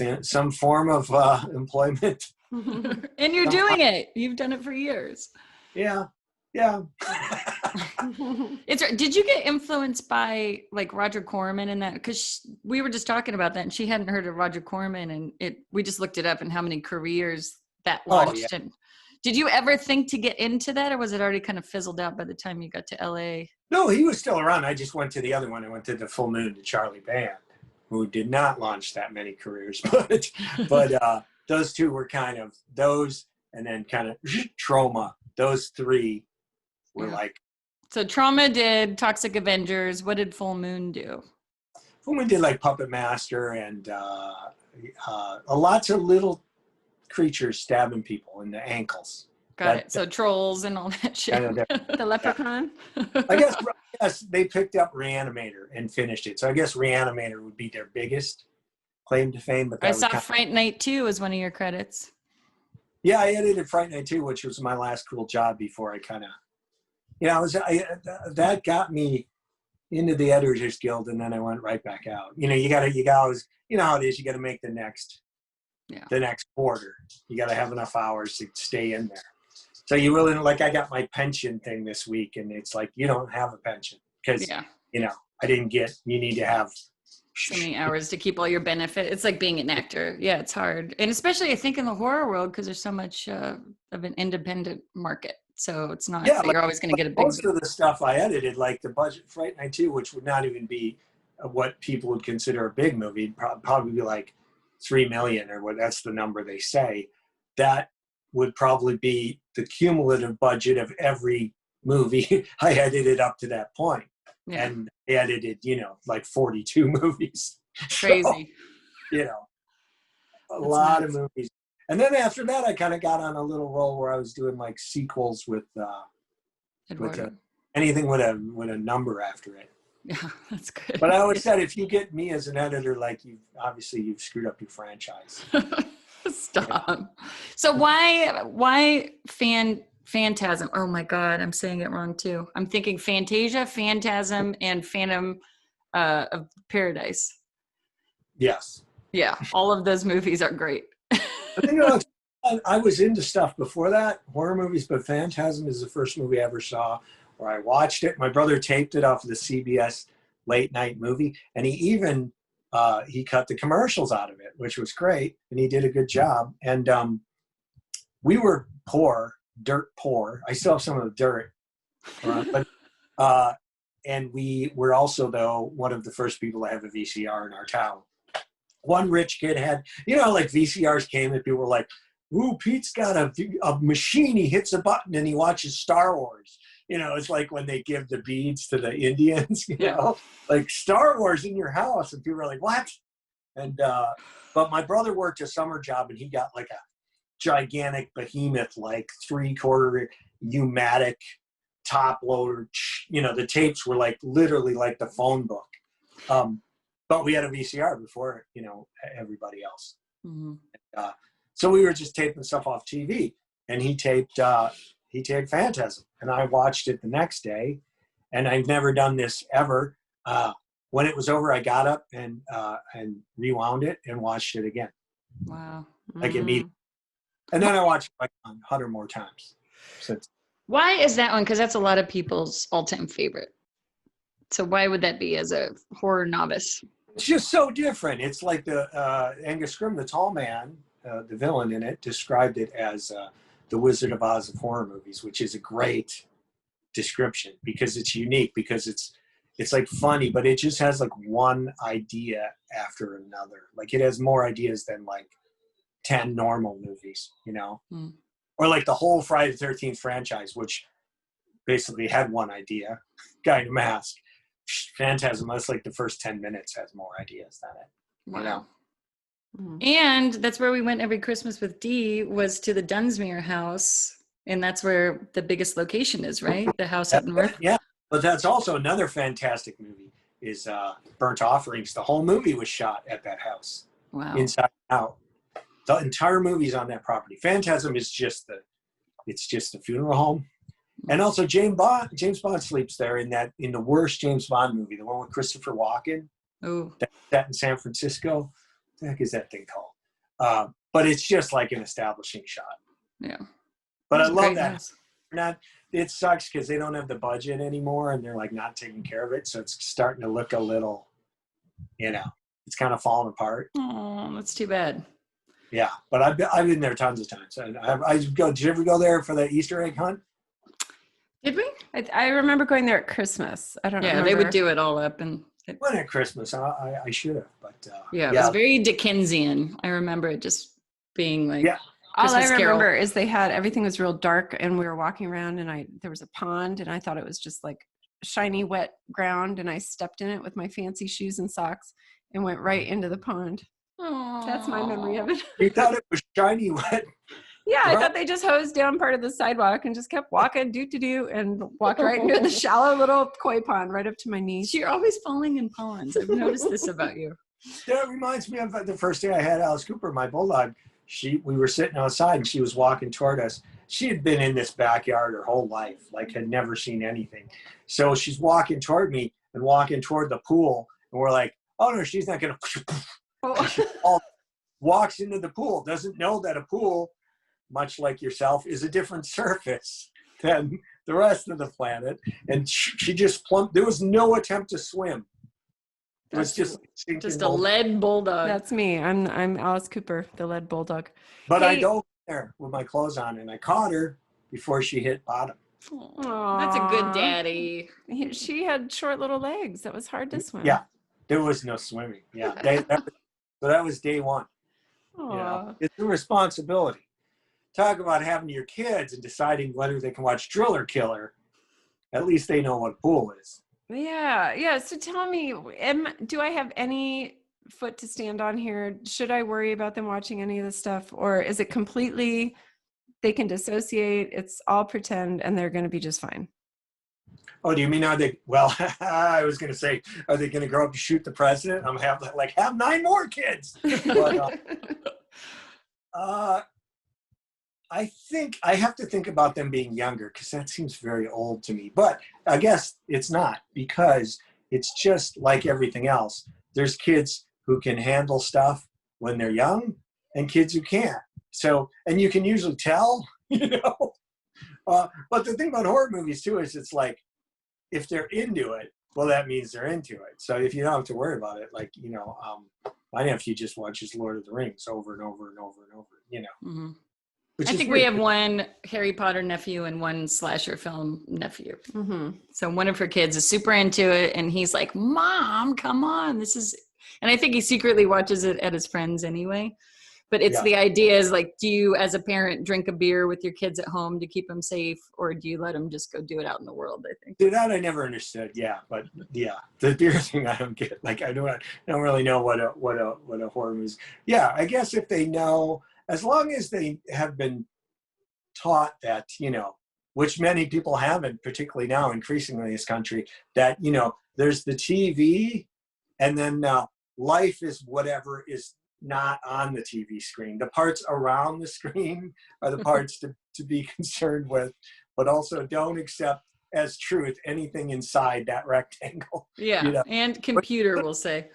form of employment. And you're doing it. You've done it for years. Yeah. Did you get influenced by like Roger Corman and that? Because we were just talking about that, and she hadn't heard of Roger Corman, and we just looked it up and how many careers that launched. Yeah. And did you ever think to get into that, or was it already kind of fizzled out by the time you got to LA? No, he was still around. I just went to the other one. I went to the Full Moon to Charlie Band, who did not launch that many careers, but those two were kind of those, and then kind of Trauma. Those three were like. So Trauma did Toxic Avengers. What did Full Moon do? Full Moon did like Puppet Master and lots of little creatures stabbing people in the ankles. Got it. So trolls and all that shit. The Leprechaun. I guess they picked up Reanimator and finished it. So I guess Reanimator would be their biggest claim to fame. But I saw Fright Night 2 as one of your credits. Yeah, I edited Fright Night 2, which was my last cool job before I kind of, you know, that got me into the Editors Guild, and then I went right back out. You know, you always, you know how it is. You got to make the next quarter. You got to have enough hours to stay in there. So you really, like, I got my pension thing this week, and it's like, you don't have a pension because, you know, you need to have so many hours to keep all your benefit. It's like being an actor. Yeah, it's hard. And especially I think in the horror world, because there's so much of an independent market. So it's not that you're always going to get a big. Most of the stuff I edited, like the budget Fright Night 2, which would not even be what people would consider a big movie, probably be like 3 million or what, that's the number they say. That would probably be the cumulative budget of every movie I edited up to that point. Yeah. And I edited, you know, like 42 movies. Crazy. So, you know, a lot of movies. And then after that, I kind of got on a little roll where I was doing like sequels with anything with a number after it. Yeah, that's good. But I always said, if you get me as an editor, like you've screwed up your franchise. Stop. So why Phantasm? Oh my God, I'm saying it wrong too. I'm thinking Fantasia, Phantasm, and Phantom of Paradise. Yes. Yeah, all of those movies are great. I was into stuff before that, horror movies, but Phantasm is the first movie I ever saw where I watched it. My brother taped it off of the CBS late night movie, and he even he cut the commercials out of it, which was great, and he did a good job. And we were poor, dirt poor. I still have some of the dirt, but and we were also, though, one of the first people to have a VCR in our town. One rich kid had, you know, like VCRs came and people were like, ooh, Pete's got a machine. He hits a button and he watches Star Wars. You know, it's like when they give the beads to the Indians, you know, like Star Wars in your house. And people are like, what? And, but my brother worked a summer job and he got like a gigantic behemoth, like 3/4 pneumatic top loader. You know, the tapes were like literally like the phone book. But we had a VCR before, you know, everybody else. Mm-hmm. So we were just taping stuff off TV, and he taped Phantasm, and I watched it the next day, and I've never done this ever. When it was over, I got up and rewound it and watched it again. Wow! Like immediately, and then I watched it like 100 more times since. Why is that one? Because that's a lot of people's all-time favorite. So why would that be as a horror novice? It's just so different. It's like the Angus Scrimm, the tall man, the villain in it, described it as the Wizard of Oz of horror movies, which is a great description because it's unique, because it's like funny, but it just has like one idea after another. Like it has more ideas than like 10 normal movies, you know? Mm. Or like the whole Friday the 13th franchise, which basically had one idea, guy in a mask. Phantasm, that's like the first 10 minutes has more ideas than it. Wow. You know? And that's where we went every Christmas with Dee, was to the Dunsmuir house. And that's where the biggest location is, right? The house up north. Yeah, but that's also another fantastic movie is Burnt Offerings. The whole movie was shot at that house. Wow. Inside and out. The entire movie's on that property. Phantasm is just the funeral home. And also James Bond sleeps there in the worst James Bond movie, the one with Christopher Walken. Oh. That in San Francisco. What the heck is that thing called? But it's just like an establishing shot. Yeah. But That's I love house. that. It sucks because they don't have the budget anymore and they're like not taking care of it. So it's starting to look a little, it's kind of falling apart. Oh, that's too bad. Yeah, but I've been there tons of times. Did you ever go there for the Easter egg hunt? Did we? I remember going there at Christmas. I don't know. Yeah, they would do it all up. And Went at Christmas. I should have, but it was very Dickensian. I remember it just being like all I Christmas remember Carol. is everything was real dark and we were walking around and there was a pond and I thought it was just like shiny wet ground and I stepped in it with my fancy shoes and socks and went right into the pond. Aww. That's my memory of it. you thought it was shiny wet. Yeah, I thought they just hosed down part of the sidewalk and just kept walking, do, and walked right into the shallow little koi pond right up to my knees. You're always falling in ponds. I've noticed this about you. That reminds me of the first day I had Alice Cooper, my bulldog. We were sitting outside and she was walking toward us. She had been in this backyard her whole life, like had never seen anything. So she's walking toward me and walking toward the pool. And we're like, oh no, she's not going to. She walks into the pool, doesn't know that a pool, much like yourself, is a different surface than the rest of the planet. And she just plumped. There was no attempt to swim. It was just a lead bulldog. That's me. I'm Alice Cooper, the lead bulldog. But I dove there with my clothes on and I caught her before she hit bottom. Aww, that's a good daddy. She had short little legs. That was hard to swim. Yeah, there was no swimming. Yeah, so that was day one. It's a responsibility. Talk about having your kids and deciding whether they can watch Driller Killer. At least they know what a pool is. Yeah. So tell me, do I have any foot to stand on here? Should I worry about them watching any of this stuff? Or is it completely, they can dissociate, it's all pretend, and they're going to be just fine? Oh, do you mean I was going to say, are they going to grow up to shoot the president? I'm going to have 9 more kids. But, I think I have to think about them being younger because that seems very old to me. But I guess it's not, because it's just like everything else. There's kids who can handle stuff when they're young and kids who can't. So, and you can usually tell, But the thing about horror movies too is it's like, if they're into it, well, that means they're into it. So if you don't have to worry about it, my nephew just watches Lord of the Rings over and over and over and over, Mm-hmm. I think we have one Harry Potter nephew and one slasher film nephew. Mm-hmm. So one of her kids is super into it, and he's like, "Mom, come on, and I think he secretly watches it at his friends anyway. But it's the idea is like, do you, as a parent, drink a beer with your kids at home to keep them safe, or do you let them just go do it out in the world? I think. That I never understood. Yeah, but the beer thing I don't get. Like I don't really know what a horror movie is. Yeah, I guess if they know. As long as they have been taught that, which many people haven't, particularly now, increasingly in this country, that, there's the TV and then life is whatever is not on the TV screen. The parts around the screen are the parts to be concerned with, but also don't accept as truth anything inside that rectangle. Yeah, and computer, we'll say.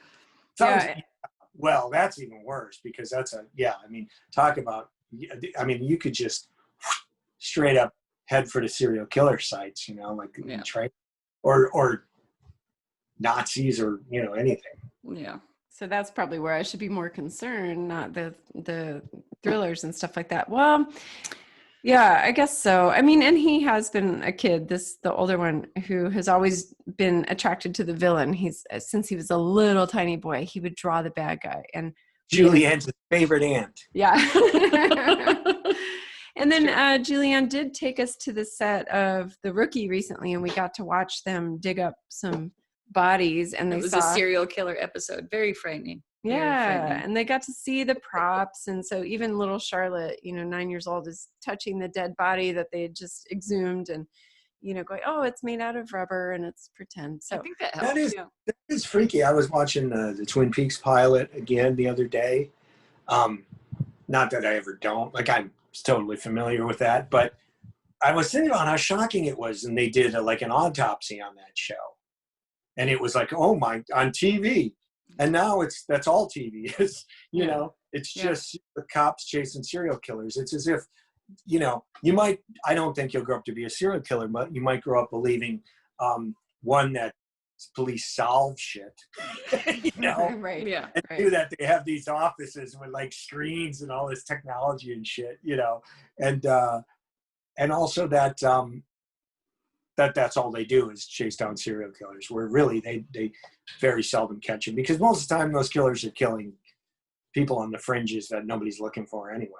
Well, that's even worse because talk about, you could just straight up head for the serial killer sites, try or Nazis or, anything. Yeah. So that's probably where I should be more concerned, not the thrillers and stuff like that. Well, yeah, I guess so. And he has been a kid, the older one, who has always been attracted to the villain. Since he was a little tiny boy, he would draw the bad guy. And Julianne's favorite aunt. Yeah. And then Julianne did take us to the set of The Rookie recently, and we got to watch them dig up some bodies. And it was a serial killer episode. Very frightening. Yeah, frightening. and they got to see the props, and so even little Charlotte, 9 years old, is touching the dead body that they had just exhumed, and going, oh, it's made out of rubber and it's pretend. I So think that That helps. is freaky. I was watching the Twin Peaks pilot again the other day. Not that I ever don't. Like, I'm totally familiar with that, but I was thinking about how shocking it was, and they did like an autopsy on that show, and it was like, oh my, on TV, and now that's all TV is. It's just the cops chasing serial killers. It's as if, you might. I don't think you'll grow up to be a serial killer, but you might grow up believing one that police solve shit. right. Yeah. And do that, they have these offices with like screens and all this technology and shit, and also that that's all they do is chase down serial killers, where really they very seldom catch them, because most of the time those killers are killing people on the fringes that nobody's looking for anyway.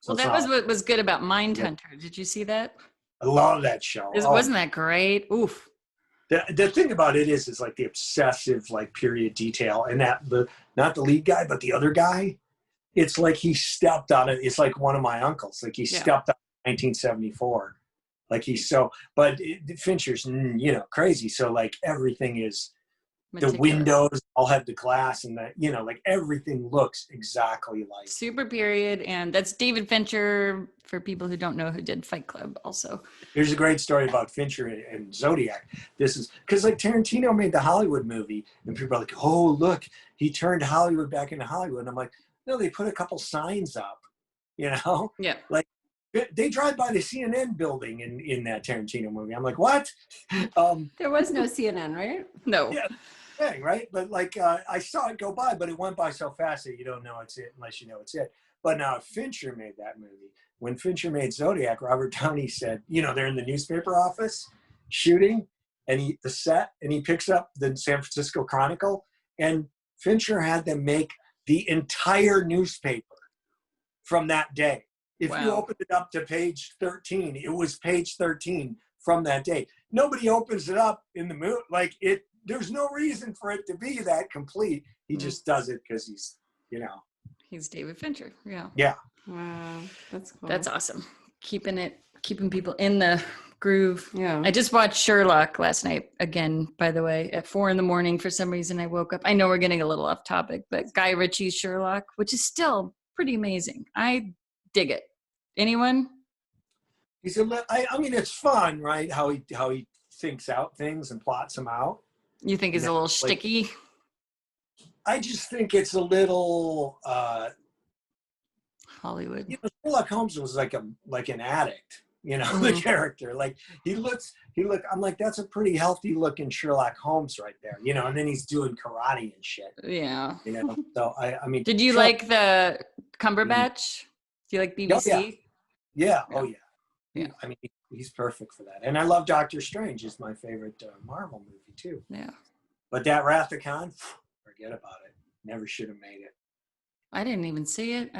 So Well, that was what was good about Mindhunter. Did you see that? I love that show. Wasn't that great? Oof. The thing about it is like the obsessive like period detail, and that not the lead guy but the other guy, it's like he stepped on it. It's like one of my uncles, like he stepped on 1974, like he's so. But Fincher's crazy, so like everything is Meticulous. The windows all have the glass, and that like everything looks exactly like super period. And that's David Fincher, for people who don't know, who did Fight Club also. There's a great story about Fincher and Zodiac. This is because like Tarantino made the Hollywood movie, and people are like, oh, look, he turned Hollywood back into Hollywood. And I'm like, no, they put a couple signs up, Yeah. like they drive by the CNN building in that Tarantino movie. I'm like, what? There was no CNN, right? No. Yeah. Thing, right? But like I saw it go by, but it went by so fast that you don't know it's it unless you know it's it. But now Fincher made that movie. When Fincher made Zodiac, Robert Downey said, they're in the newspaper office shooting, and he picks up the San Francisco Chronicle, and Fincher had them make the entire newspaper from that day. If you opened it up to page 13, it was page 13 from that day. Nobody opens it up in the movie like it. There's no reason for it to be that complete. He just does it because he's, He's David Fincher. Yeah. Yeah. Wow, that's cool. That's awesome. Keeping people in the groove. Yeah. I just watched Sherlock last night again, by the way, at 4 a.m. For some reason I woke up. I know we're getting a little off topic, but Guy Ritchie's Sherlock, which is still pretty amazing. I dig it. Anyone? I mean, it's fun, right? How he thinks out things and plots them out. You think it's a little sticky? I just think it's a little Hollywood. Sherlock Holmes was like an addict, the character. Like he look. I'm like, that's a pretty healthy looking Sherlock Holmes right there, and then he's doing karate and shit. Yeah. So I mean, did you like the Cumberbatch? Do you like BBC? Oh, yeah. Oh yeah. Yeah. I mean, he's perfect for that. And I love Doctor Strange. Is my favorite Marvel movie too. Yeah. But that Wrath of Khan, forget about it. Never should have made it. I didn't even see it.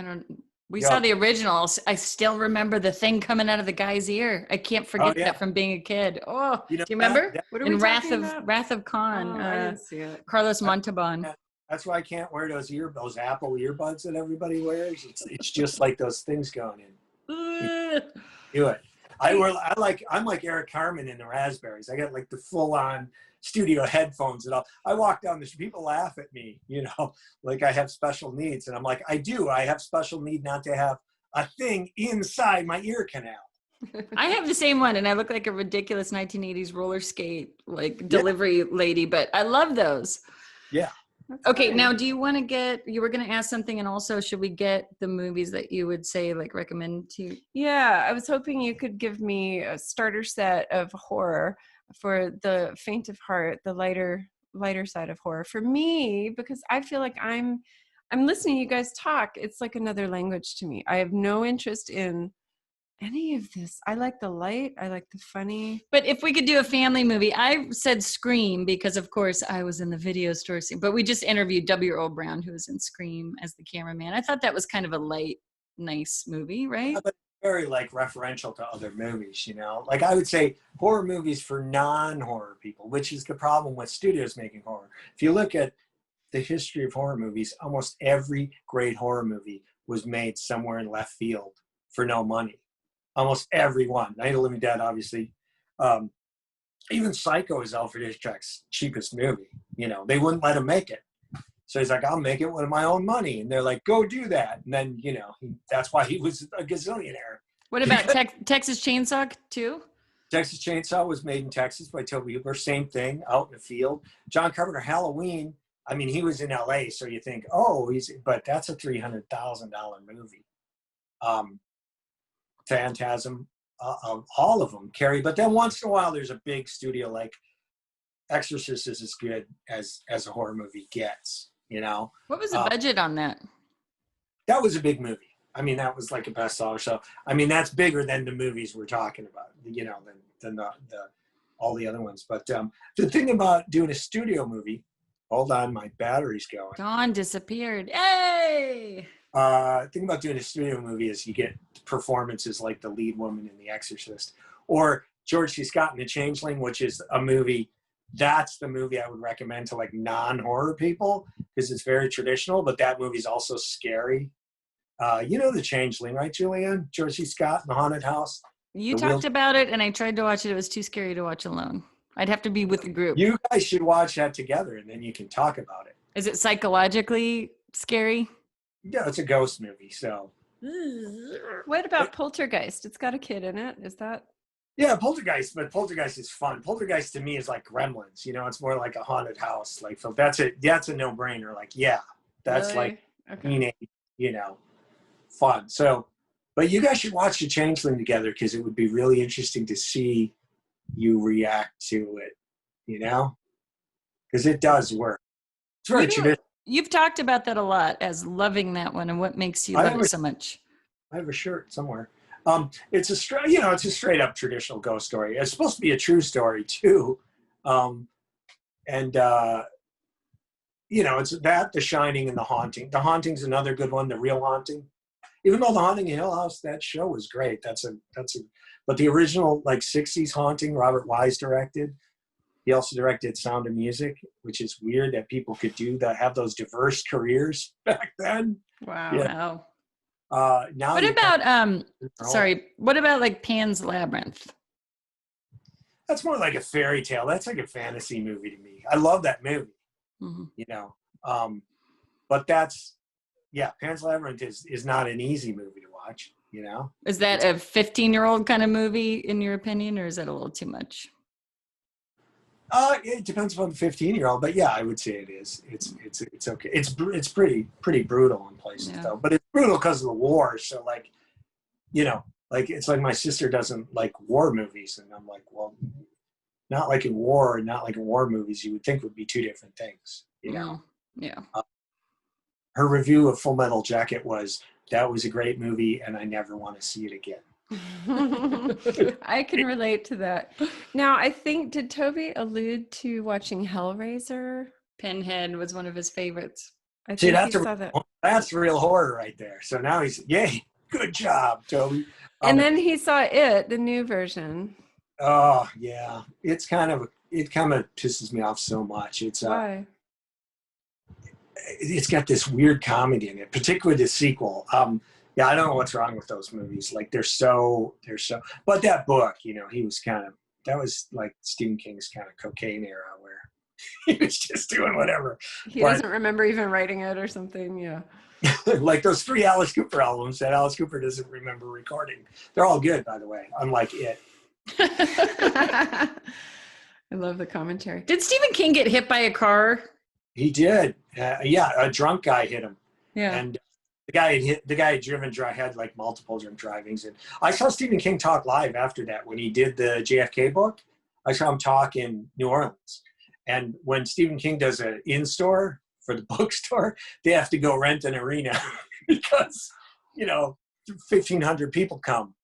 We saw the originals. I still remember the thing coming out of the guy's ear. I can't forget that from being a kid. Oh, do you remember? What are we talking about? Wrath of Khan. I didn't see it. Carlos Montalban. That's why I can't wear those Apple earbuds that everybody wears. It's just like those things going in. Do it. I'm like Eric Carmen in the Raspberries. I got like the full on studio headphones and all. I walk down the street, people laugh at me, like I have special needs. And I'm like, I do. I have special need not to have a thing inside my ear canal. I have the same one, and I look like a ridiculous 1980s roller skate delivery lady, but I love those. Yeah. That's Okay, fine. now do you want to you were going to ask something, and also should we get the movies that you would say recommend to? Yeah, I was hoping you could give me a starter set of horror for the faint of heart, the lighter side of horror for me, because I feel like I'm listening to you guys talk. It's like another language to me. I have no interest in any of this. I like the light. I like the funny. But if we could do a family movie, I said Scream because, of course, I was in the video store scene. But we just interviewed W. Earl Brown, who was in Scream as the cameraman. I thought that was kind of a light, nice movie, right? Yeah, but very referential to other movies, Like I would say horror movies for non-horror people, which is the problem with studios making horror. If you look at the history of horror movies, almost every great horror movie was made somewhere in left field for no money. Almost every one. Night of the Living Dead, obviously. Even Psycho is Alfred Hitchcock's cheapest movie. You know, they wouldn't let him make it. So he's like, I'll make it with my own money. And they're like, go do that. And then, you know, that's why he was a gazillionaire. What about Texas Chainsaw too? Texas Chainsaw was made in Texas by Toby Hooper. Same thing, out in the field. John Carpenter, Halloween. I mean, he was in LA, so you think, oh, but that's a $300,000 movie. Phantasm, all of them carry. But then once in a while, there's a big studio like Exorcist is as good as a horror movie gets. You know. What was the budget on that? That was a big movie. I mean, that was like a bestseller. So, I mean, that's bigger than the movies we're talking about, you know, than the all the other ones. But the thing about doing a studio movie, hold on, my battery's going. Dawn disappeared. Hey! Thing about doing a studio movie is you get performances like the lead woman in The Exorcist, or George C. Scott in The Changeling, which is a movie. That's the movie I would recommend to like non-horror people because it's very traditional, but that movie's also scary. You know The Changeling, right, Julianne? George C. Scott in the haunted house. You talked about it, and I tried to watch it. It was too scary to watch alone. I'd have to be with the group. You guys should watch that together, and then you can talk about it. Is it psychologically scary? Yeah, it's a ghost movie, so. What about Poltergeist? It's got a kid in it. Is that? Yeah, Poltergeist, but Poltergeist is fun. Poltergeist to me is like Gremlins. You know, it's more like a haunted house. Like, so that's a no-brainer. Like, yeah, that's Really? like Okay. teenage, you know, fun. So, but you guys should watch The Changeling together because it would be really interesting to see you react to it. You know, because it does work. It's very traditional. You've talked about that a lot as loving that one, and what makes you love it so much. I have a shirt somewhere. It's a straight up traditional ghost story. It's supposed to be a true story too. You know, it's that, The Shining, and The Haunting. The Haunting's another good one, The Real Haunting. Even though The Haunting in Hill House, that show was great. But the original like 60s Haunting, Robert Wise directed. He also directed Sound of Music, which is weird that people could do that, have those diverse careers back then. Wow. Yeah. Now What about like Pan's Labyrinth? That's more like a fairy tale. That's like a fantasy movie to me. I love that movie. Mm-hmm. You know, but Pan's Labyrinth is not an easy movie to watch. You know, is that a 15-year-old kind of movie in your opinion, or is that a little too much? It depends upon the 15-year-old, but yeah, I would say it is. It's okay. It's pretty brutal in places though, but it's brutal because of the war. So like, you know, like it's like my sister doesn't like war movies, and I'm like, well, not like in war, not like in war movies. You would think would be two different things. You know? Yeah. Her review of Full Metal Jacket that was a great movie, and I never want to see it again. I can relate to that. Now, I think, did Toby allude to watching Hellraiser? Pinhead was one of his favorites. I See, think he saw that. That's real horror right there. So now yay, good job, Toby. And then he saw It, the new version. Oh yeah, it kind of pisses me off so much. Why? It's got this weird comedy in it, particularly the sequel. Yeah, I don't know what's wrong with those movies. Like they're so, but that book, you know, that was like Stephen King's kind of cocaine era where he was just doing whatever. He doesn't remember even writing it or something. Yeah. Like those 3 Alice Cooper albums that Alice Cooper doesn't remember recording. They're all good, by the way, unlike It. I love the commentary. Did Stephen King get hit by a car? He did. Yeah, a drunk guy hit him. Yeah. And the guy had like multiple drunk drivings. And I saw Stephen King talk live after that when he did the JFK book. I saw him talk in New Orleans. And when Stephen King does an in-store for the bookstore, they have to go rent an arena because, you know, 1,500 people come.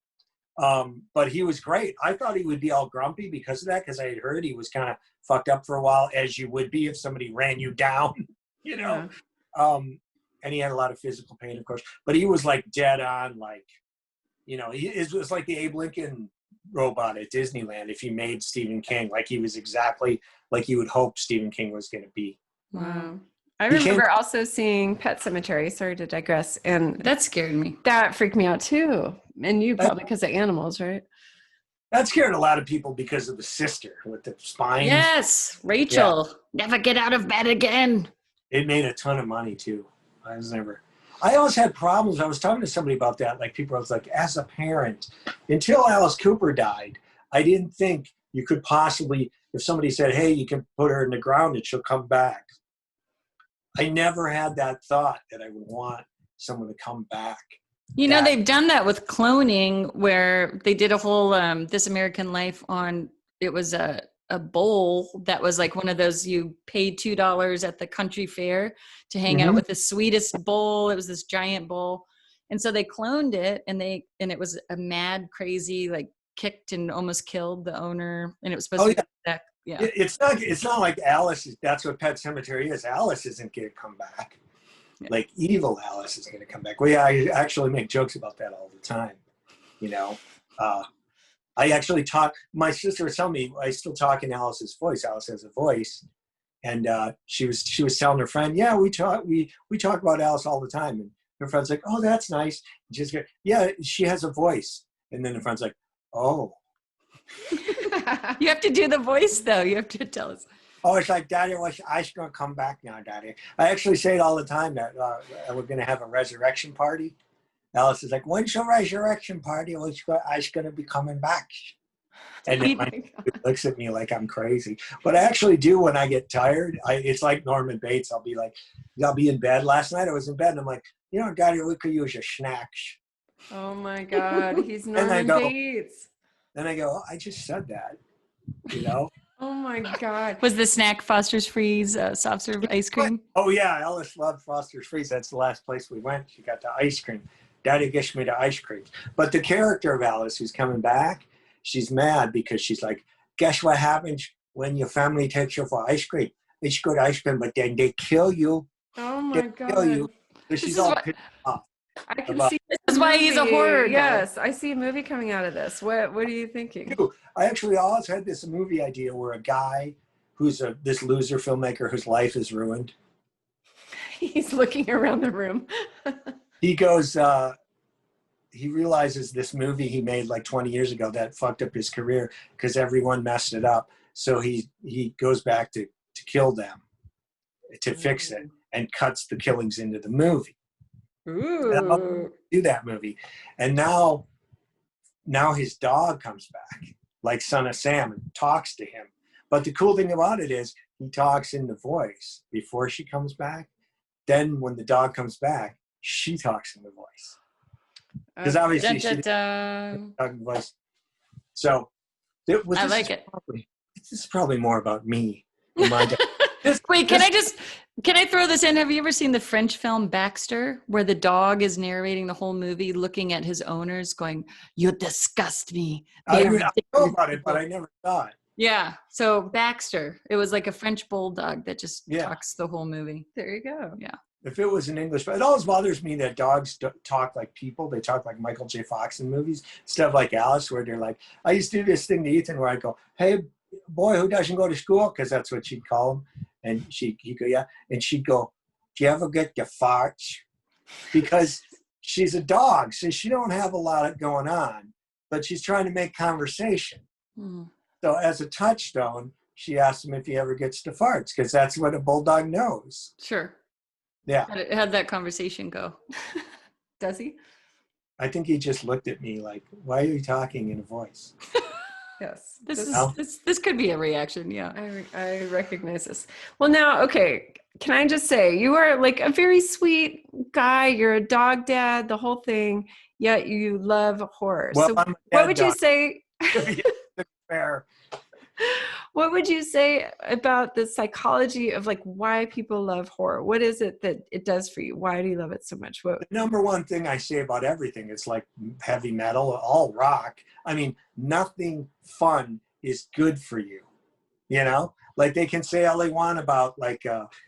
But he was great. I thought he would be all grumpy because of that, because I had heard he was kind of fucked up for a while, as you would be if somebody ran you down, you know. Yeah. And he had a lot of physical pain, of course. But he was like dead on, like, you know, it was like the Abe Lincoln robot at Disneyland if he made Stephen King. Like he was exactly like you would hope Stephen King was going to be. Wow. I He came- remember also seeing Pet Cemetery. Sorry to digress, and That scared me. that freaked me out too. And you probably because of animals, right? That scared a lot of people because of the sister with the spines. Yes, Rachel. Never get out of bed again. It made a ton of money too. I always had problems. I was talking to somebody about that. Like people, I was like, as a parent, until Alice Cooper died, I didn't think you could possibly, if somebody said, hey, you can put her in the ground and she'll come back. I never had that thought that I would want someone to come back. You know, they've done that with cloning where they did a whole This American Life on, it was a bowl that was like one of those you paid $2 at the country fair to hang out with the sweetest bowl. It was this giant bowl. And so they cloned it and it was a mad, crazy, like kicked and almost killed the owner. And it was supposed to be that. Yeah. It's not like Alice, that's what Pet Cemetery is. Alice isn't going to come back. Yeah. Like evil Alice is going to come back. I actually make jokes about that all the time. You know, I actually talk, my sister was telling me, I still talk in Alice's voice. Alice has a voice. And she was telling her friend, yeah, we talk about Alice all the time. And her friend's like, oh, that's nice. And she's like, yeah, she has a voice. And then the friend's like, oh. You have to do the voice though. You have to tell us. Oh, it's like, Daddy, I's going to come back now, Daddy. I actually say it all the time that we're going to have a resurrection party. Alice is like, when's your resurrection party? I's going to be coming back. And then my looks at me like I'm crazy. But I actually do when I get tired. It's like Norman Bates. I'll be in bed. Last night I was in bed and I'm like, you know, Daddy, we could use your snacks. Oh my God, he's Norman Bates. Then I go, I just said that, you know? Oh my God. Was the snack Foster's Freeze soft serve ice cream? Oh yeah, Alice loved Foster's Freeze. That's the last place we went. She got the ice cream. Daddy gets me the ice cream. But the character of Alice who's coming back, she's mad because she's like, guess what happens when your family takes you for ice cream? It's good ice cream, but then they kill you. Oh my God. Kill you. So she's all pissed off. I can see this is why he's a horror guy. Yes, I see a movie coming out of this. What are you thinking? I actually always had this movie idea where a guy who's this loser filmmaker whose life is ruined. He's looking around the room. He goes, he realizes this movie he made like 20 years ago that fucked up his career because everyone messed it up. So he goes back to kill them, to fix it, and cuts the killings into the movie. Ooh. Do that movie. And now his dog comes back, like Son of Sam, and talks to him. But the cool thing about it is he talks in the voice before she comes back. Then when the dog comes back, she talks in the voice. Because obviously she didn't talk in the voice. So I like it. This is probably more about me. Wait, can I throw this in? Have you ever seen the French film Baxter, where the dog is narrating the whole movie, looking at his owners, going, "You disgust me." I know about it, but I never saw it. Yeah. So Baxter, it was like a French bulldog that just talks the whole movie. There you go. Yeah. If it was in English, but it always bothers me that dogs talk like people. They talk like Michael J. Fox in movies, stuff like Alice, where they're like, I used to do this thing to Ethan where I go, hey, boy who doesn't go to school, because that's what she'd call him. And he'd go, yeah. And she'd go, do you ever get the farts? Because she's a dog, so she don't have a lot going on, but she's trying to make conversation. So as a touchstone, she asked him if he ever gets the farts, because that's what a bulldog knows. Sure. Yeah. How'd that conversation go? Does he? I think he just looked at me like, why are you talking in a voice? Yes. This could be a reaction. Yeah. I recognize this. Well, now, okay. Can I just say, you are like a very sweet guy. You're a dog dad, the whole thing, yet you love horror. Well, so what would you say? Fair. What would you say about the psychology of like why people love horror? What is it that it does for you? Why do you love it so much? The number one thing I say about everything, it's like heavy metal, all rock. I mean, nothing fun is good for you. You know, like they can say all they want about like,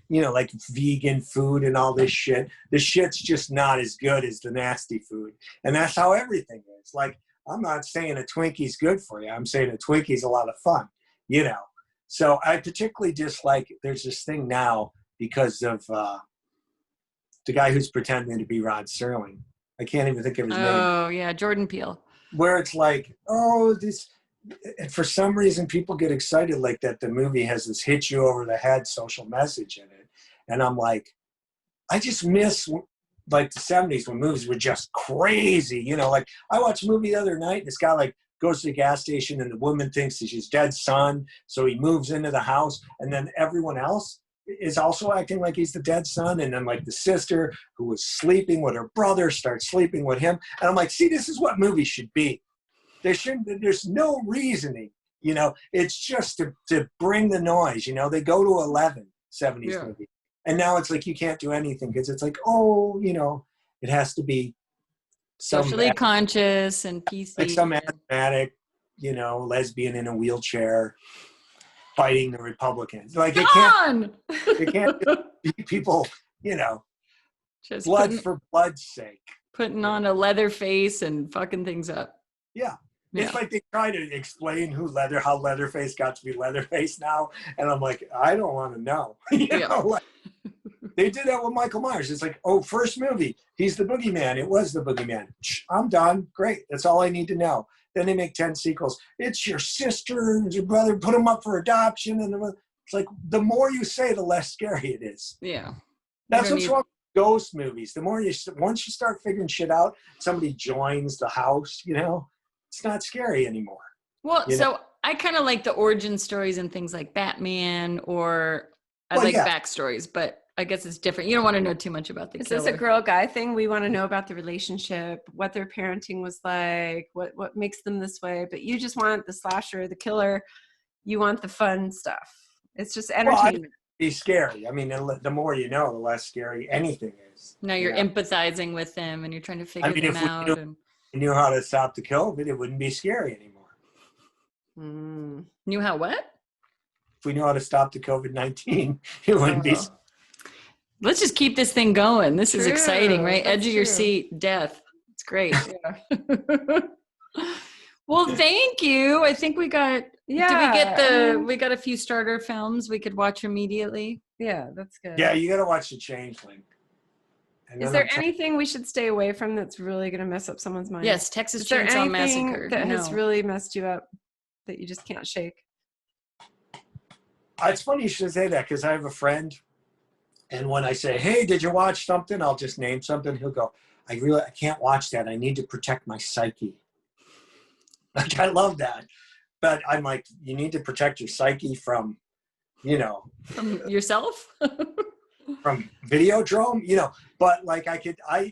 like vegan food and all this shit. The shit's just not as good as the nasty food. And that's how everything is. Like, I'm not saying a Twinkie's good for you. I'm saying a Twinkie's a lot of fun. You know, so I particularly dislike, there's this thing now, because of the guy who's pretending to be Rod Serling. I can't even think of his name. Oh yeah, Jordan Peele. Where it's like, oh, this, and for some reason people get excited like that the movie has this hit you over the head social message in it. And I'm like, I just miss like the 70s when movies were just crazy. You know, like I watched a movie the other night, this guy like goes to the gas station and the woman thinks he's his dead son. So he moves into the house, and then everyone else is also acting like he's the dead son. And then like the sister who was sleeping with her brother starts sleeping with him. And I'm like, see, this is what movies should be. There's no reasoning, you know, it's just to bring the noise, you know. They go to 11 70s movies. And now it's like, you can't do anything because it's like, oh, you know, it has to be Socially conscious and PC. Like some asthmatic, you know, lesbian in a wheelchair fighting the Republicans. Like it can't be people, you know, just blood for blood's sake. Putting on a leather face and fucking things up. Yeah. It's like they try to explain how Leatherface got to be Leatherface now. And I'm like, I don't want to know. You know, like, they did that with Michael Myers. It's like, oh, first movie, he's the boogeyman. It was the boogeyman. I'm done. Great. That's all I need to know. Then they make 10 sequels. It's your sister and your brother. Put them up for adoption. And it's like, the more you say, the less scary it is. Yeah. That's what's wrong with ghost movies. The more once you start figuring shit out, somebody joins the house, you know, it's not scary anymore. Well, so I kind of like the origin stories and things like Batman, or I like backstories, but I guess it's different. You don't want to know too much about the killer. Is this a girl-guy thing? We want to know about the relationship, what their parenting was like, what makes them this way. But you just want the slasher, the killer. You want the fun stuff. It's just entertainment. Be scary. I mean, the more you know, the less scary anything is. Now you're empathizing with them and you're trying to figure them out. If we knew how to stop the COVID, it wouldn't be scary anymore. Knew how what? If we knew how to stop the COVID-19, it wouldn't be. Let's just keep this thing going. This is exciting, right? Edge of your seat, death. It's great. Well, thank you. I think we got, we got a few starter films we could watch immediately. Yeah, that's good. Yeah, you got to watch The Changeling. Is there anything we should stay away from that's really going to mess up someone's mind? Yes, Texas Chainsaw Massacre. That has really messed you up that you just can't shake? It's funny you should say that, because I have a friend, and when I say, hey, did you watch something? I'll just name something. He'll go, I can't watch that. I need to protect my psyche. Like, I love that. But I'm like, you need to protect your psyche from, you know. From yourself? From Videodrome, you know. But like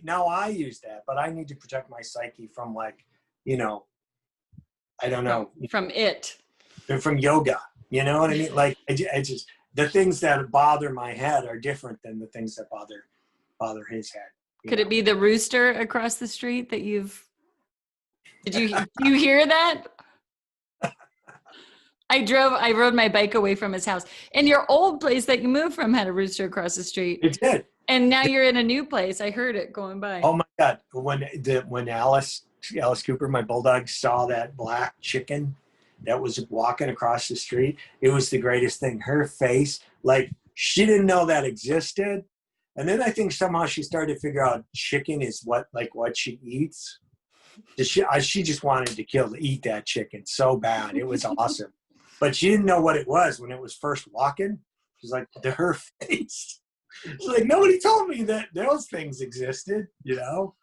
now I use that, but I need to protect my psyche from, like, you know, I don't know. From it. From yoga. You know what I mean? Like, I just, the things that bother my head are different than the things that bother his head. Could it be the rooster across the street that did you hear that? I rode my bike away from his house. And your old place that you moved from had a rooster across the street. It did. And now you're in a new place. I heard it going by. Oh my God. When Alice Cooper, my bulldog, saw that black chicken that was walking across the street, it was the greatest thing. Her face, like, she didn't know that existed. And then I think somehow she started to figure out chicken is what she eats. She just wanted to eat that chicken so bad. It was awesome. But she didn't know what it was when it was first walking. She's like, her face. She's like, nobody told me that those things existed, you know?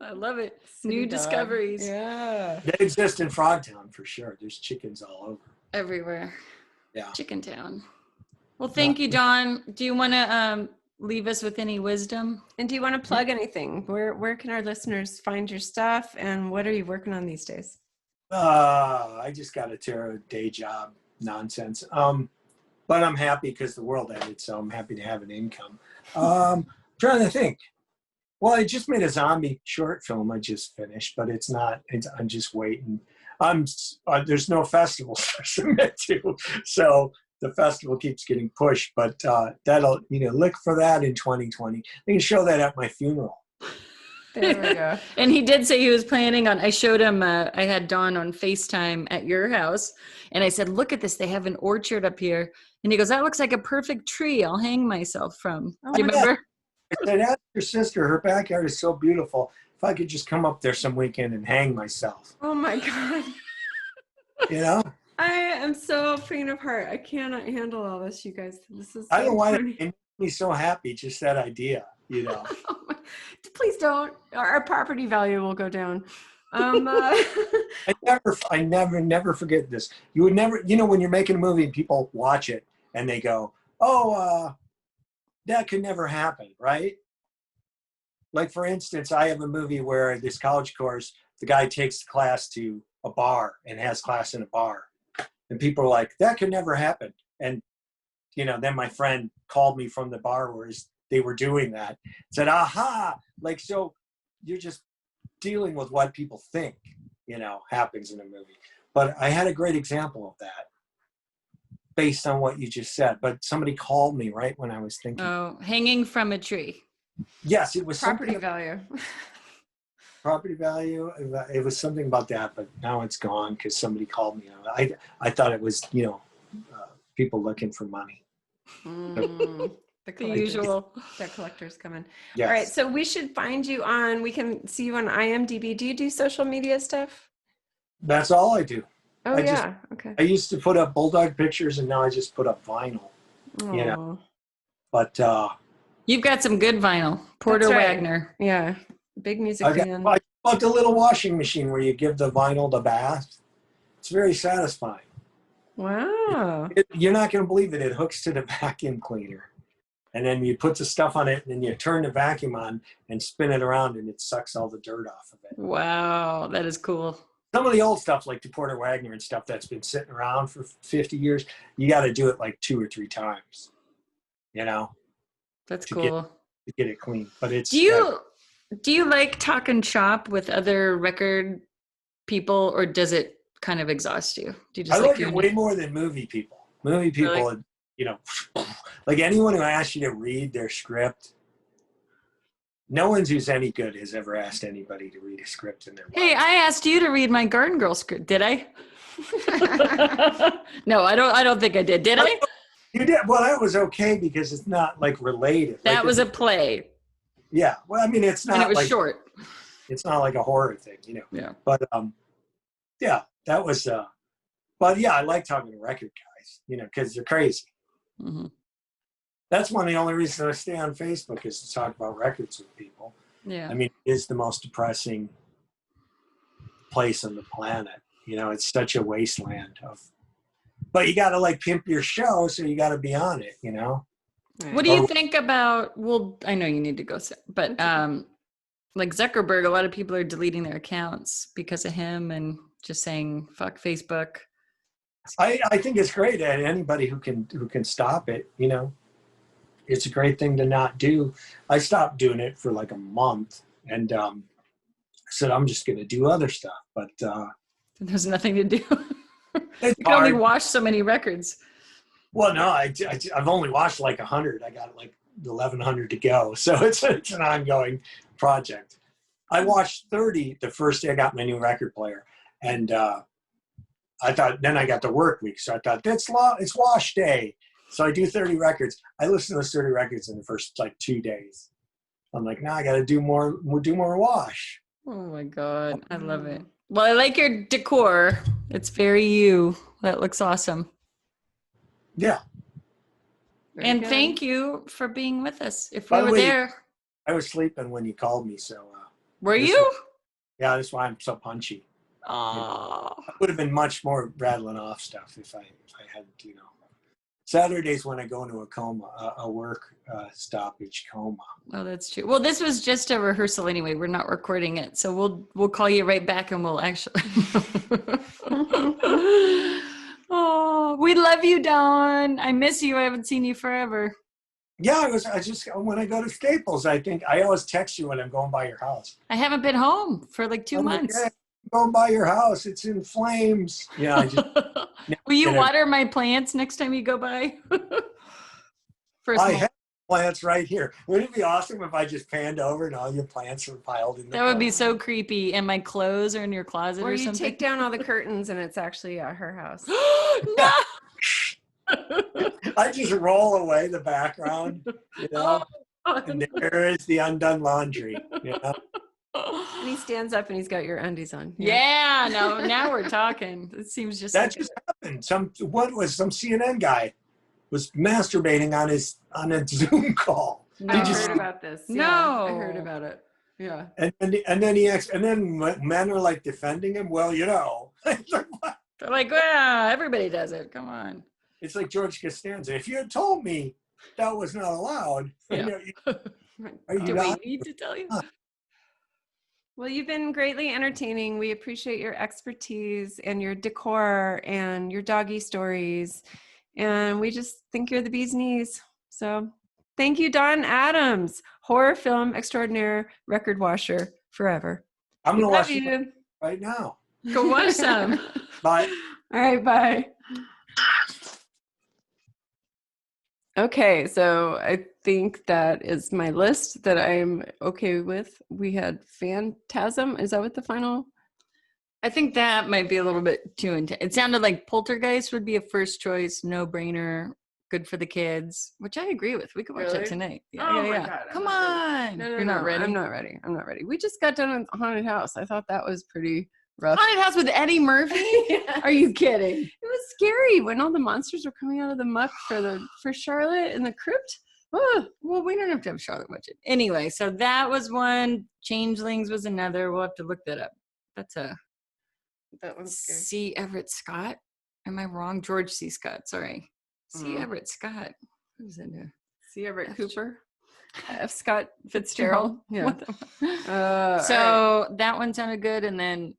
I love it. New discoveries. Yeah. They exist in Frogtown for sure. There's chickens all over. Everywhere. Yeah. Chicken Town. Well, thank you, John. Do you want to leave us with any wisdom? And do you want to plug anything? Where can our listeners find your stuff, and what are you working on these days? I just got a day job nonsense. But I'm happy because the world ended, so I'm happy to have an income. Trying to think. Well, I just made a zombie short film I just finished, but I'm just waiting. There's no festivals to submit to, so the festival keeps getting pushed, but that'll, look for that in 2020. They can show that at my funeral. There we go. And he did say he was planning on, I showed him, I had Dawn on FaceTime at your house, and I said, look at this, they have an orchard up here, And he goes, that looks like a perfect tree I'll hang myself from. Oh Do you my remember? I said, ask your sister. Her backyard is so beautiful. If I could just come up there some weekend and hang myself, Oh my God. you know? I am so faint of heart. I cannot handle all this, you guys. This is I don't know so why funny. it made me so happy, just that idea, you know? Please don't. Our property value will go down. I never forget this. You would never, you know, when you're making a movie and people watch it and they go, oh, that could never happen, right? Like, for instance, I have a movie where this college course, the guy takes the class to a bar and has class in a bar. And people are like, that could never happen. And, you know, then my friend called me from the bar where they were doing that, said, aha, like, so you're just dealing with what people think, you know, happens in a movie. But I had a great example of that based on what you just said. But somebody called me right when I was thinking. Oh, hanging from a tree. Yes, it was property something, value. property value. It was something about that, but now it's gone because somebody called me. I thought it was, you know, people looking for money. The usual. The collectors come in. Yes. All right, so we should find you on, we can see you on IMDb. Do you do social media stuff? That's all I do. Oh, yeah. Okay. I used to put up bulldog pictures and now I just put up vinyl, you know. But you've got some good vinyl. Porter That's right. Wagner. Yeah. Big music fan. I bought the little washing machine where you give the vinyl the bath. It's very satisfying. Wow. You're not going to believe it. It hooks to the vacuum cleaner. And then you put the stuff on it and then you turn the vacuum on and spin it around and it sucks all the dirt off of it. Wow, that is cool. Some of the old stuff like the Porter Wagner and stuff that's been sitting around for 50 years, you got to do it like 2 or 3 times, you know? That's to cool. To get it clean. But it's... Do you like talking shop with other record people or does it kind of exhaust you? Do you just I like it way more than movie people. Movie people, really? You know, like anyone who asks you to read their script, no one who's any good has ever asked anybody to read a script in their life. Hey, I asked you to read my Garden Girl script, did I? No, I don't think I did. Did I? You did. Well, that was okay because it's not like related. That like, was a play. Yeah. Well, I mean, it's not. And it was like, short. It's not like a horror thing, you know. Yeah. But yeah, that was. But yeah, I like talking to record guys, you know, because they're crazy. Mm-hmm. That's one of the only reasons I stay on Facebook is to talk about records with people. Yeah. I mean, it is the most depressing place on the planet. You know, it's such a wasteland of. But you got to like pimp your show, so you got to be on it, you know. What do you think about? Well, I know you need to go, but like Zuckerberg, a lot of people are deleting their accounts because of him and just saying "fuck Facebook." I think it's great, and anybody who can stop it, you know, it's a great thing to not do. I stopped doing it for like a month, and I said I'm just going to do other stuff. But there's nothing to do. You can only watch so many records. Well, no, I've only watched like 100. I got like 1,100 to go, so it's an ongoing project. I watched 30 the first day I got my new record player, and I thought then I got the work week, so I thought it's wash day, so I do 30 records. I listened to those 30 records in the first like 2 days. I'm like, now I got to do more wash. Oh my God, I love it. Well, I like your decor. It's very you. That looks awesome. Yeah. And thank you for being with us. If we were there. I was sleeping when you called me, so. Were you? Yeah, that's why I'm so punchy. Oh. I would have been much more rattling off stuff if I hadn't, you know. Saturdays when I go into a coma, a work stoppage coma. Oh, that's true. Well, this was just a rehearsal anyway. We're not recording it, so we'll call you right back and we'll actually. Oh, we love you, Dawn. I miss you. I haven't seen you forever. Yeah, I just when I go to Staples, I think I always text you when I'm going by your house. I haven't been home for like 2 months. Like, hey, going by your house, it's in flames. Yeah, I just. Will you water my plants next time you go by? I have plants right here. Wouldn't it be awesome if I just panned over and all your plants were piled in there? That would be so creepy. And my clothes are in your closet or something. Or you take down all the curtains and it's actually at her house. No! I just roll away the background, you know, and there is the undone laundry, you know. And he stands up and he's got your undies on. Yeah, no, now we're talking. It seems just That like just happened. Some CNN guy was masturbating on a Zoom call. No. I Did you heard see? about this. No. Yeah, I heard about it. Yeah. And then men are like defending him. Well, you know, they're like, well, everybody does it. Come on. it's like George Costanza. If you had told me that was not allowed, Yeah. are you Do not? we need to tell you? Well, you've been greatly entertaining. We appreciate your expertise and your decor and your doggy stories. And we just think you're the bee's knees. So thank you, Don Adams, horror film extraordinaire, record washer forever. I'm going to watch you it right now. Go watch some. Bye. All right, bye. Okay, so I think that is my list that I'm okay with. We had Phantasm. Is that what the final? I think that might be a little bit too intense. It sounded like Poltergeist would be a first choice, no brainer, good for the kids, which I agree with. We could watch that tonight. Oh my God, Come on. No, You're not ready? I'm not ready. I'm not ready. We just got done with Haunted House. I thought that was pretty rough. Haunted House with Eddie Murphy? Yes. Are you kidding? It was scary when all the monsters were coming out of the muck for Charlotte in the crypt. Oh, well, we don't have to have Charlotte watch it. Anyway, so that was one. Changelings was another. We'll have to look that up. That's That one's scary. C. Everett Scott. Am I wrong? George C. Scott. Sorry. C. Everett Scott. What does that do? C. Everett F. Cooper. F. Scott Fitzgerald. Yeah. So that one sounded good. And then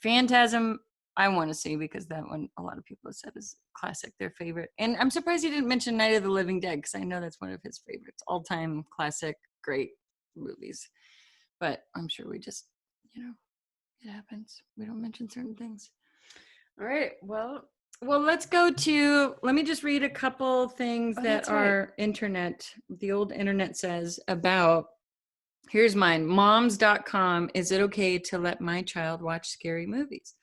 Phantasm, I want to see because that one a lot of people have said is classic, their favorite. And I'm surprised you didn't mention Night of the Living Dead because I know that's one of his favorites. All-time classic, great movies. But I'm sure we just, it happens. We don't mention certain things. All right. Well, let's go to, let me just read a couple things that that's right. the old internet says about, here's mine, moms.com. Is it okay to let my child watch scary movies?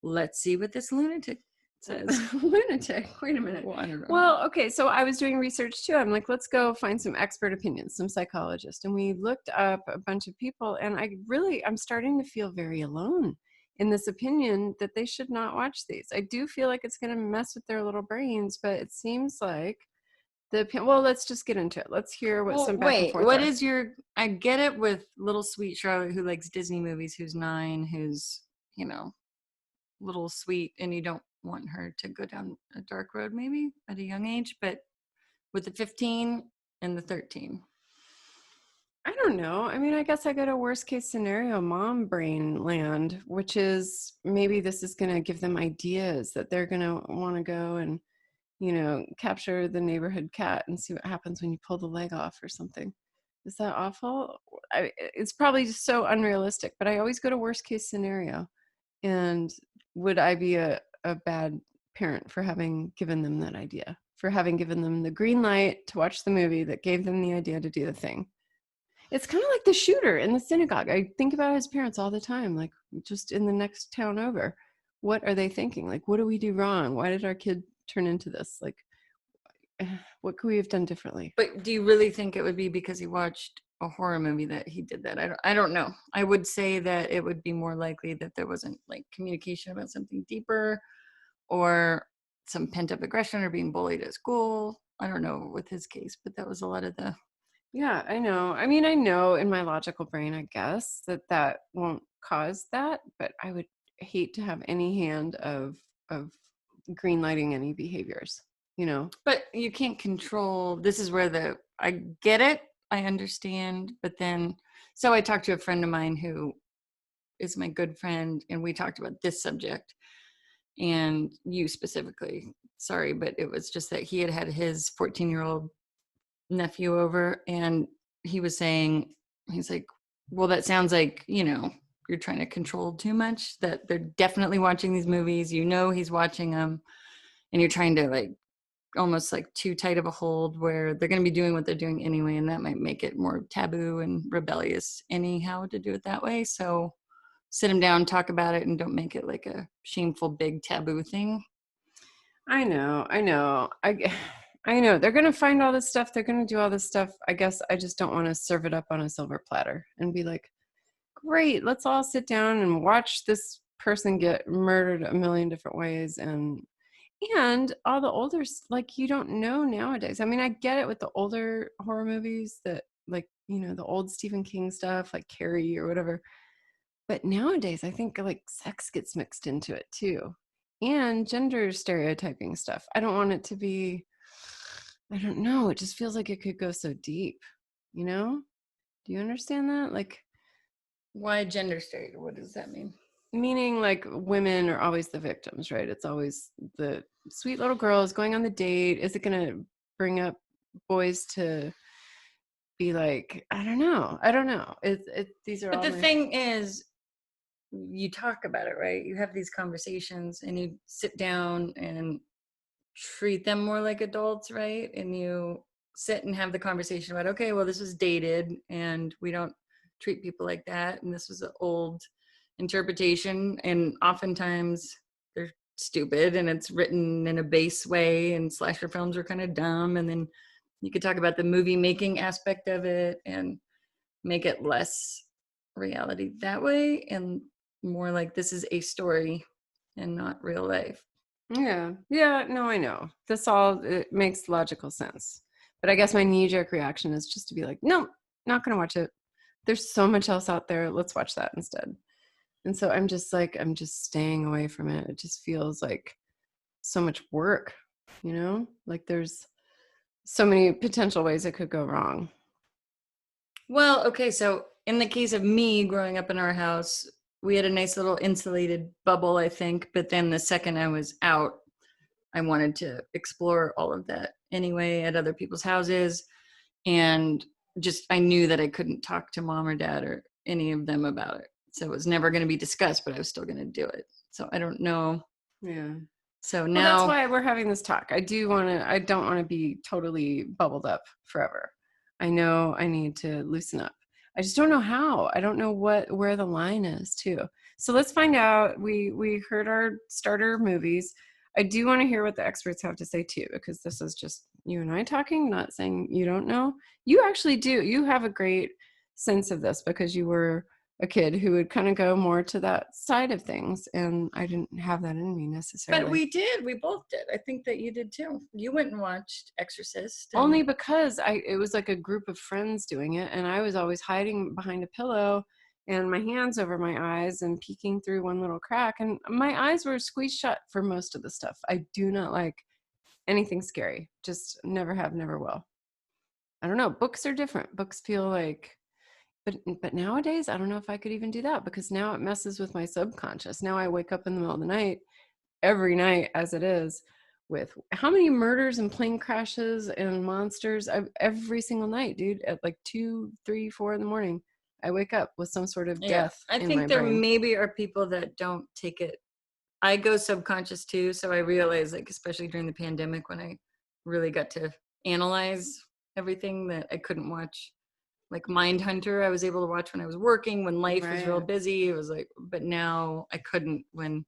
Let's see what this lunatic says. Lunatic. Wait a minute. Well, I don't know. Well, okay. So I was doing research too. I'm like, let's go find some expert opinions, some psychologists. And we looked up a bunch of people and I'm starting to feel very alone in this opinion that they should not watch these. I do feel like it's going to mess with their little brains, but it seems like let's just get into it. Let's hear what some back and forth what are. is I get it with little sweet Charlotte who likes Disney movies, who's 9, who's, little sweet, and you don't want her to go down a dark road maybe at a young age, but with the 15 and the 13. I don't know. I mean, I guess I go to worst case scenario mom brain land, which is maybe this is going to give them ideas that they're going to want to go and, capture the neighborhood cat and see what happens when you pull the leg off or something. Is that awful? It's probably just so unrealistic, but I always go to worst case scenario. And would I be a bad parent for having given them that idea, for having given them the green light to watch the movie that gave them the idea to do the thing? It's kind of like the shooter in the synagogue. I think about his parents all the time, like just in the next town over. What are they thinking? Like, what do we do wrong? Why did our kid turn into this? Like, what could we have done differently? But do you really think it would be because he watched a horror movie that he did that? I don't know. I would say that it would be more likely that there wasn't like communication about something deeper or some pent-up aggression or being bullied at school. I don't know with his case, but that was a lot of the... Yeah, I know. I mean, I know in my logical brain, I guess, that won't cause that, but I would hate to have any hand of green lighting any behaviors, But you can't control, this is where I get it, I understand, but then, so I talked to a friend of mine who is my good friend, and we talked about this subject, and you specifically, sorry, but it was just that he had his 14-year-old nephew over, and he was saying, he's like, well, that sounds like, you're trying to control too much, that they're definitely watching these movies, he's watching them, and you're trying to like almost like too tight of a hold where they're going to be doing what they're doing anyway, and that might make it more taboo and rebellious anyhow to do it that way. So sit them down, talk about it, and don't make it like a shameful big taboo thing. I know. I know they're going to find all this stuff. They're going to do all this stuff. I guess I just don't want to serve it up on a silver platter and be like, great, let's all sit down and watch this person get murdered a million different ways. And all the older, like, you don't know nowadays. I mean, I get it with the older horror movies that, like, you know, the old Stephen King stuff, like Carrie or whatever. But nowadays, I think like sex gets mixed into it too, and gender stereotyping stuff. I don't want it to be, I don't know. It just feels like it could go so deep, you know? Do you understand that? Like, Why gender stereotype? What does that mean? meaning like women are always the victims, right? It's always the sweet little girls going on the date. Is it going to bring up boys to be like, I don't know. These are But all the my... thing is, you talk about it, right? You have these conversations and you sit down and treat them more like adults, right? And you sit and have the conversation about, okay, well, this was dated and we don't treat people like that. And this was an old interpretation. And oftentimes they're stupid and it's written in a base way, and slasher films are kind of dumb. And then you could talk about the movie making aspect of it and make it less reality that way and more like this is a story and not real life. Yeah. No, I know. It makes logical sense. But I guess my knee-jerk reaction is just to be like, no, not going to watch it. There's so much else out there. Let's watch that instead. And so I'm just staying away from it. It just feels like so much work, you know? Like there's so many potential ways it could go wrong. Well, okay, so in the case of me growing up in our house, we had a nice little insulated bubble, I think, but then the second I was out, I wanted to explore all of that anyway at other people's houses. And just, I knew that I couldn't talk to mom or dad or any of them about it. So it was never going to be discussed, but I was still going to do it. So I don't know. Yeah. So Well, now that's why we're having this talk. I don't want to be totally bubbled up forever. I know I need to loosen up. I just don't know how. I don't know where the line is too. So let's find out. We heard our starter movies. I do want to hear what the experts have to say too, because this is just you and I talking, not saying you don't know. You actually do. You have a great sense of this because you were a kid who would kind of go more to that side of things, and I didn't have that in me necessarily. But we both did. I think that you did too. You went and watched Exorcist. Only because it was like a group of friends doing it, and I was always hiding behind a pillow and my hands over my eyes and peeking through one little crack, and my eyes were squeezed shut for most of the stuff. I do not like anything scary. Just never have, never will. I don't know. Books are different. Books feel like, but nowadays, I don't know if I could even do that because now it messes with my subconscious. Now I wake up in the middle of the night, every night as it is, with how many murders and plane crashes and monsters every single night, dude. At like 2, 3, 4 in the morning, I wake up with some sort of death. I in think my there brain. maybe are people that don't take it. I go subconscious too, so I realize, like, especially during the pandemic when I really got to analyze everything, that I couldn't watch. Like Mindhunter, I was able to watch when I was working, when life was real busy. It was like, but now I couldn't when,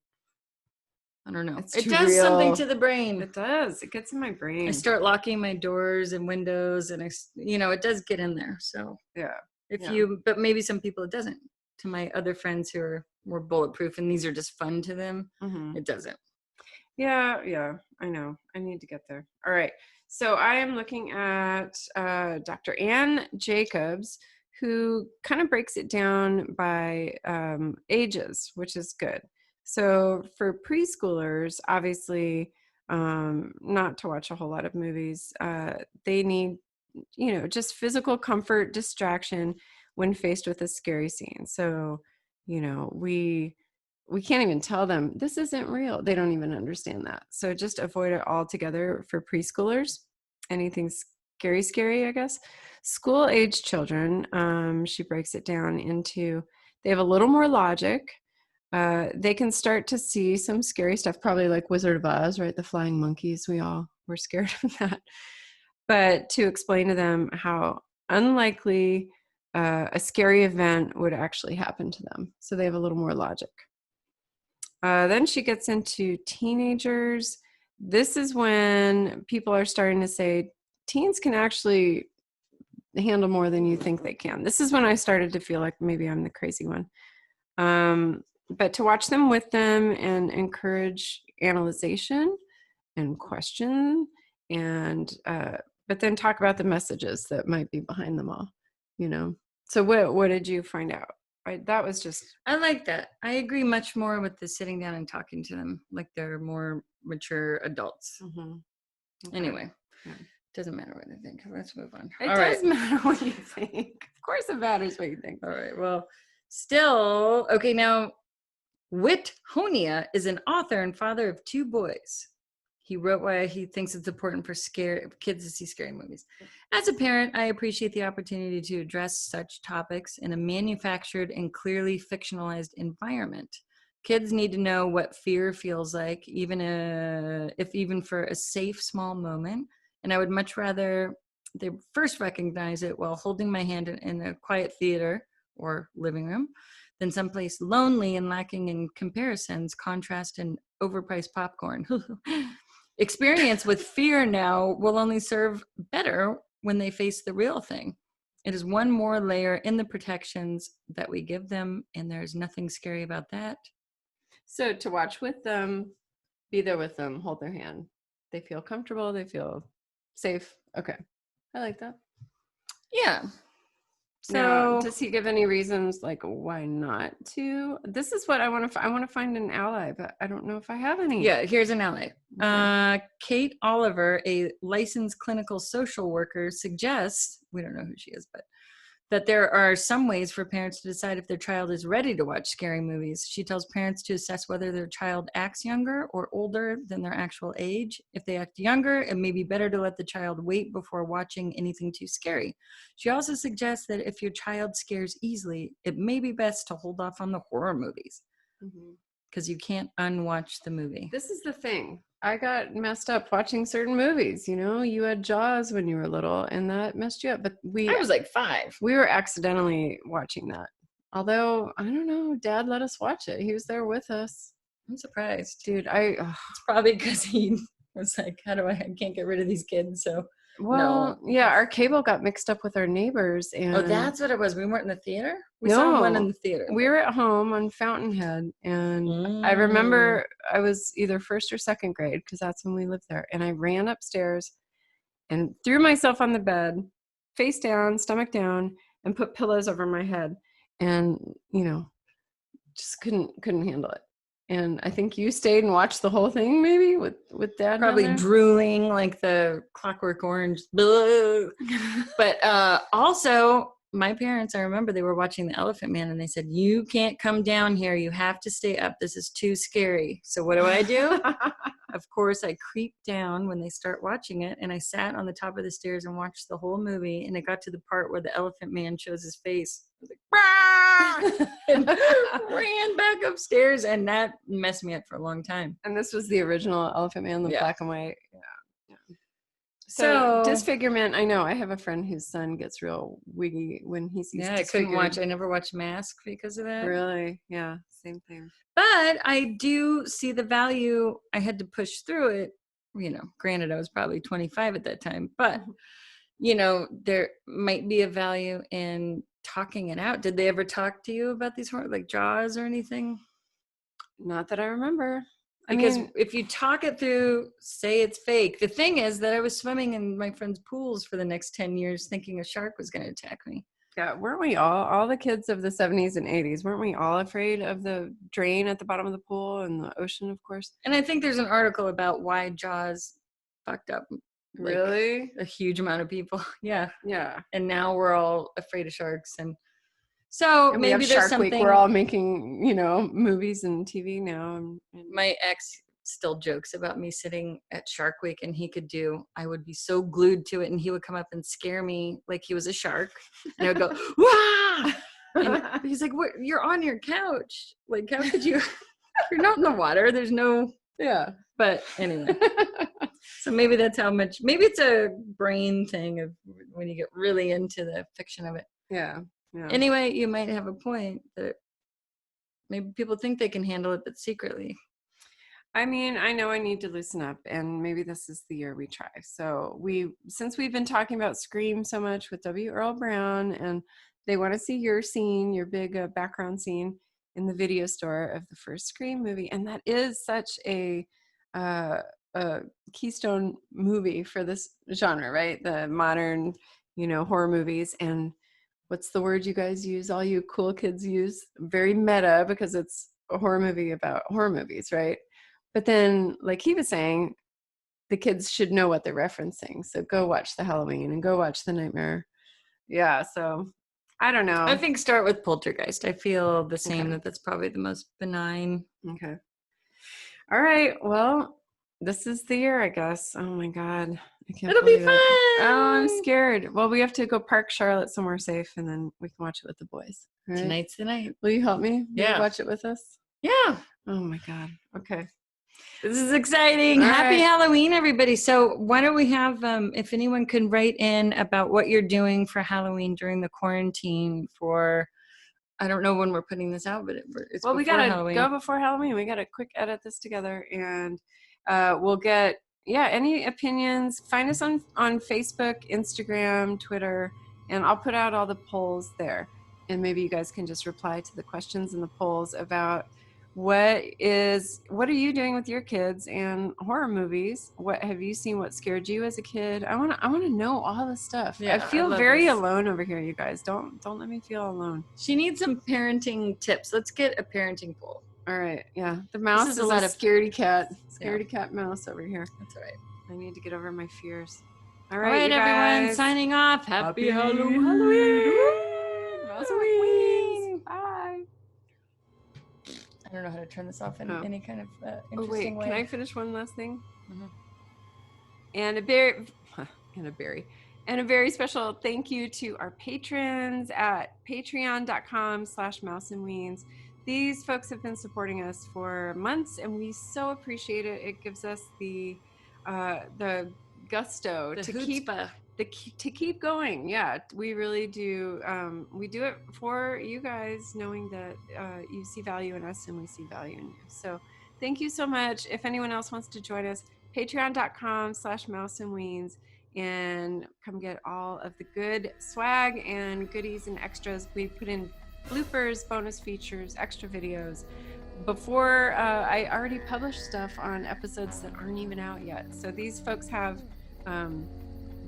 I don't know. It does something to the brain. It does. It gets in my brain. I start locking my doors and windows, and it does get in there. So yeah. But maybe some people it doesn't. To my other friends who are more bulletproof and these are just fun to them, it doesn't. Yeah, I know. I need to get there. All right. So I am looking at Dr. Ann Jacobs, who kind of breaks it down by ages, which is good. So for preschoolers, obviously, not to watch a whole lot of movies. They need, just physical comfort, distraction when faced with a scary scene. So, we can't even tell them this isn't real. They don't even understand that. So just avoid it altogether for preschoolers. Anything scary, I guess. School age children, she breaks it down into, they have a little more logic. They can start to see some scary stuff, probably like Wizard of Oz, right? The flying monkeys, we all were scared of that. But to explain to them how unlikely a scary event would actually happen to them. So they have a little more logic. Then she gets into teenagers. this is when people are starting to say teens can actually handle more than you think they can. This is when I started to feel like maybe I'm the crazy one. But to watch them with them and encourage analyzation and question, and but then talk about the messages that might be behind them all, you know. So what did you find out? That was just, I like that. I agree much more with the sitting down and talking to them like they're more mature adults. okay. Anyway, Yeah. doesn't matter what I think. Let's move on. It All does right. matter what you think. Of course it matters what you think. All right. Well, still, okay, now Whit Honia is an author and father of 2 boys. He wrote why he thinks it's important for kids to see scary movies. As a parent, I appreciate the opportunity to address such topics in a manufactured and clearly fictionalized environment. Kids need to know what fear feels like, even for a safe, small moment. And I would much rather they first recognize it while holding my hand in a quiet theater or living room than someplace lonely and lacking in comparisons, contrast, and overpriced popcorn. Experience with fear now will only serve better when they face the real thing. It is one more layer in the protections that we give them, and there's nothing scary about that. So to watch with them, be there with them, hold their hand. They feel comfortable, they feel safe. Okay. I like that. Yeah. So So does he give any reasons like why not to? This is what I want to. I want to find an ally, but I don't know if I have any. yeah, here's an ally. Okay. Kate Oliver, a licensed clinical social worker, suggests, we don't know who she is, but that there are some ways for parents to decide if their child is ready to watch scary movies. She tells parents to assess whether their child acts younger or older than their actual age. If they act younger, it may be better to let the child wait before watching anything too scary. She also suggests that if your child scares easily, it may be best to hold off on the horror movies because you can't unwatch the movie. This is the thing. I got messed up watching certain movies. You know, you had Jaws when you were little, and that messed you up. But I was like 5. we were accidentally watching that. Although I don't know, Dad let us watch it. He was there with us. I'm surprised. Dude, It's probably because he was like, I can't get rid of these kids. So, well, yeah, our cable got mixed up with our neighbors. And oh, that's what it was. We weren't in the theater? We saw one in the theater. We were at home on Fountainhead. And I remember I was either first or second grade because that's when we lived there. And I ran upstairs and threw myself on the bed, face down, stomach down, and put pillows over my head. And, you know, just couldn't handle it. And I think you stayed and watched the whole thing, maybe with Dad. Probably drooling like the Clockwork Orange. But also, my parents, I remember they were watching The Elephant Man, and they said, "You can't come down here. You have to stay up. This is too scary." So what do? Of course, I creeped down when they start watching it, and I sat on the top of the stairs and watched the whole movie. And it got to the part where the Elephant Man shows his face. I was like, and ran back upstairs, and that messed me up for a long time. And this was the original Elephant Man, the black and white. Yeah. So disfigurement. I know. I have a friend whose son gets real wiggy when he sees. Yeah, I couldn't watch. I never watched Mask because of that. Really? Yeah. Same thing. But I do see the value. I had to push through it. You know, granted, I was probably 25 at that time, but you know, there might be a value in talking it out. Did they ever talk to you about these horror, like Jaws or anything? Not that I remember. Because if you talk it through, say it's fake. The thing is that I was swimming in my friend's pools for the next 10 years thinking a shark was going to attack me. Yeah, weren't we all the kids of the 70s and 80s, weren't we all afraid of the drain at the bottom of the pool and the ocean, of course? And I think there's an article about why Jaws fucked up. Like, really? A huge amount of people. Yeah. Yeah. And now we're all afraid of sharks. And so and maybe there's something. Week. We're all making, you know, movies and TV now. And my ex still jokes about me sitting at Shark Week, and I would be so glued to it, and he would come up and scare me like he was a shark. And I would go, "Wah!" And he's like, "What? You're on your couch. Like, how could you? You're not in the water. There's no." Yeah. But anyway. So maybe that's how much. Maybe it's a brain thing of when you get really into the fiction of it. Yeah. Yeah. Anyway, you might have a point that maybe people think they can handle it, but secretly. I mean, I know I need to loosen up, and maybe this is the year we try. So since we've been talking about Scream so much with W. Earl Brown, and they want to see your scene, your big background scene in the video store of the first Scream movie, and that is such a keystone movie for this genre, right? The modern, horror movies. And what's the word you guys use? All you cool kids use? Very meta, because it's a horror movie about horror movies, right? But then, like he was saying, the kids should know what they're referencing. So go watch the Halloween and go watch the Nightmare. Yeah, so I don't know. I think start with Poltergeist. I feel the same, Okay. that's probably the most benign. Okay. All right. Well, this is the year, I guess. Oh my God. I can't It'll be believe fun. it. Oh, I'm scared. Well, we have to go park Charlotte somewhere safe, and then we can watch it with the boys. All right? Tonight's the night. Will you help me? Will Yeah. you watch it with us? Yeah. Oh my God. Okay. This is exciting. All Happy right. Halloween, everybody. So why don't we have, if anyone can write in about what you're doing for Halloween during the quarantine for, I don't know when we're putting this out, but it's Well, we before got to Halloween. go before Halloween. We got to quick edit this together, and we'll get, any opinions. Find us on Facebook, Instagram, Twitter, and I'll put out all the polls there. And maybe you guys can just reply to the questions in the polls about what are you doing with your kids and horror movies? What have you seen? What scared you as a kid? I want to know all this stuff. Yeah, I feel love very this. alone over here, you guys. Don't let me feel alone. She needs some parenting tips. Let's get a parenting poll. All right. Yeah. The mouse is is a lot of- scaredy cat. Scaredy cat mouse over here. That's all right. I need to get over my fears. All All right, right, you everyone, guys. signing off. Happy Halloween. Mouse and Weens. Bye. I don't know how to turn this off in Oh. any kind of Oh, interesting wait. way. Can I finish one last thing? Mhm. And a very special thank you to our patrons at patreon.com/mouseandweens. These folks have been supporting us for months, and we so appreciate it. It gives us the gusto The to chutzpah. keep going. Yeah, we really do. We do it for you guys, knowing that you see value in us and we see value in you. So thank you so much. If anyone else wants to join us, patreon.com/mouseandweens, and come get all of the good swag and goodies and extras. We put in bloopers, bonus features, extra videos. Before I already published stuff on episodes that aren't even out yet. So these folks have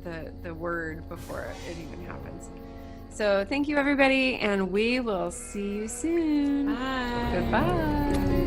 the word before it even happens. So thank you, everybody, and we will see you soon. Bye. Goodbye.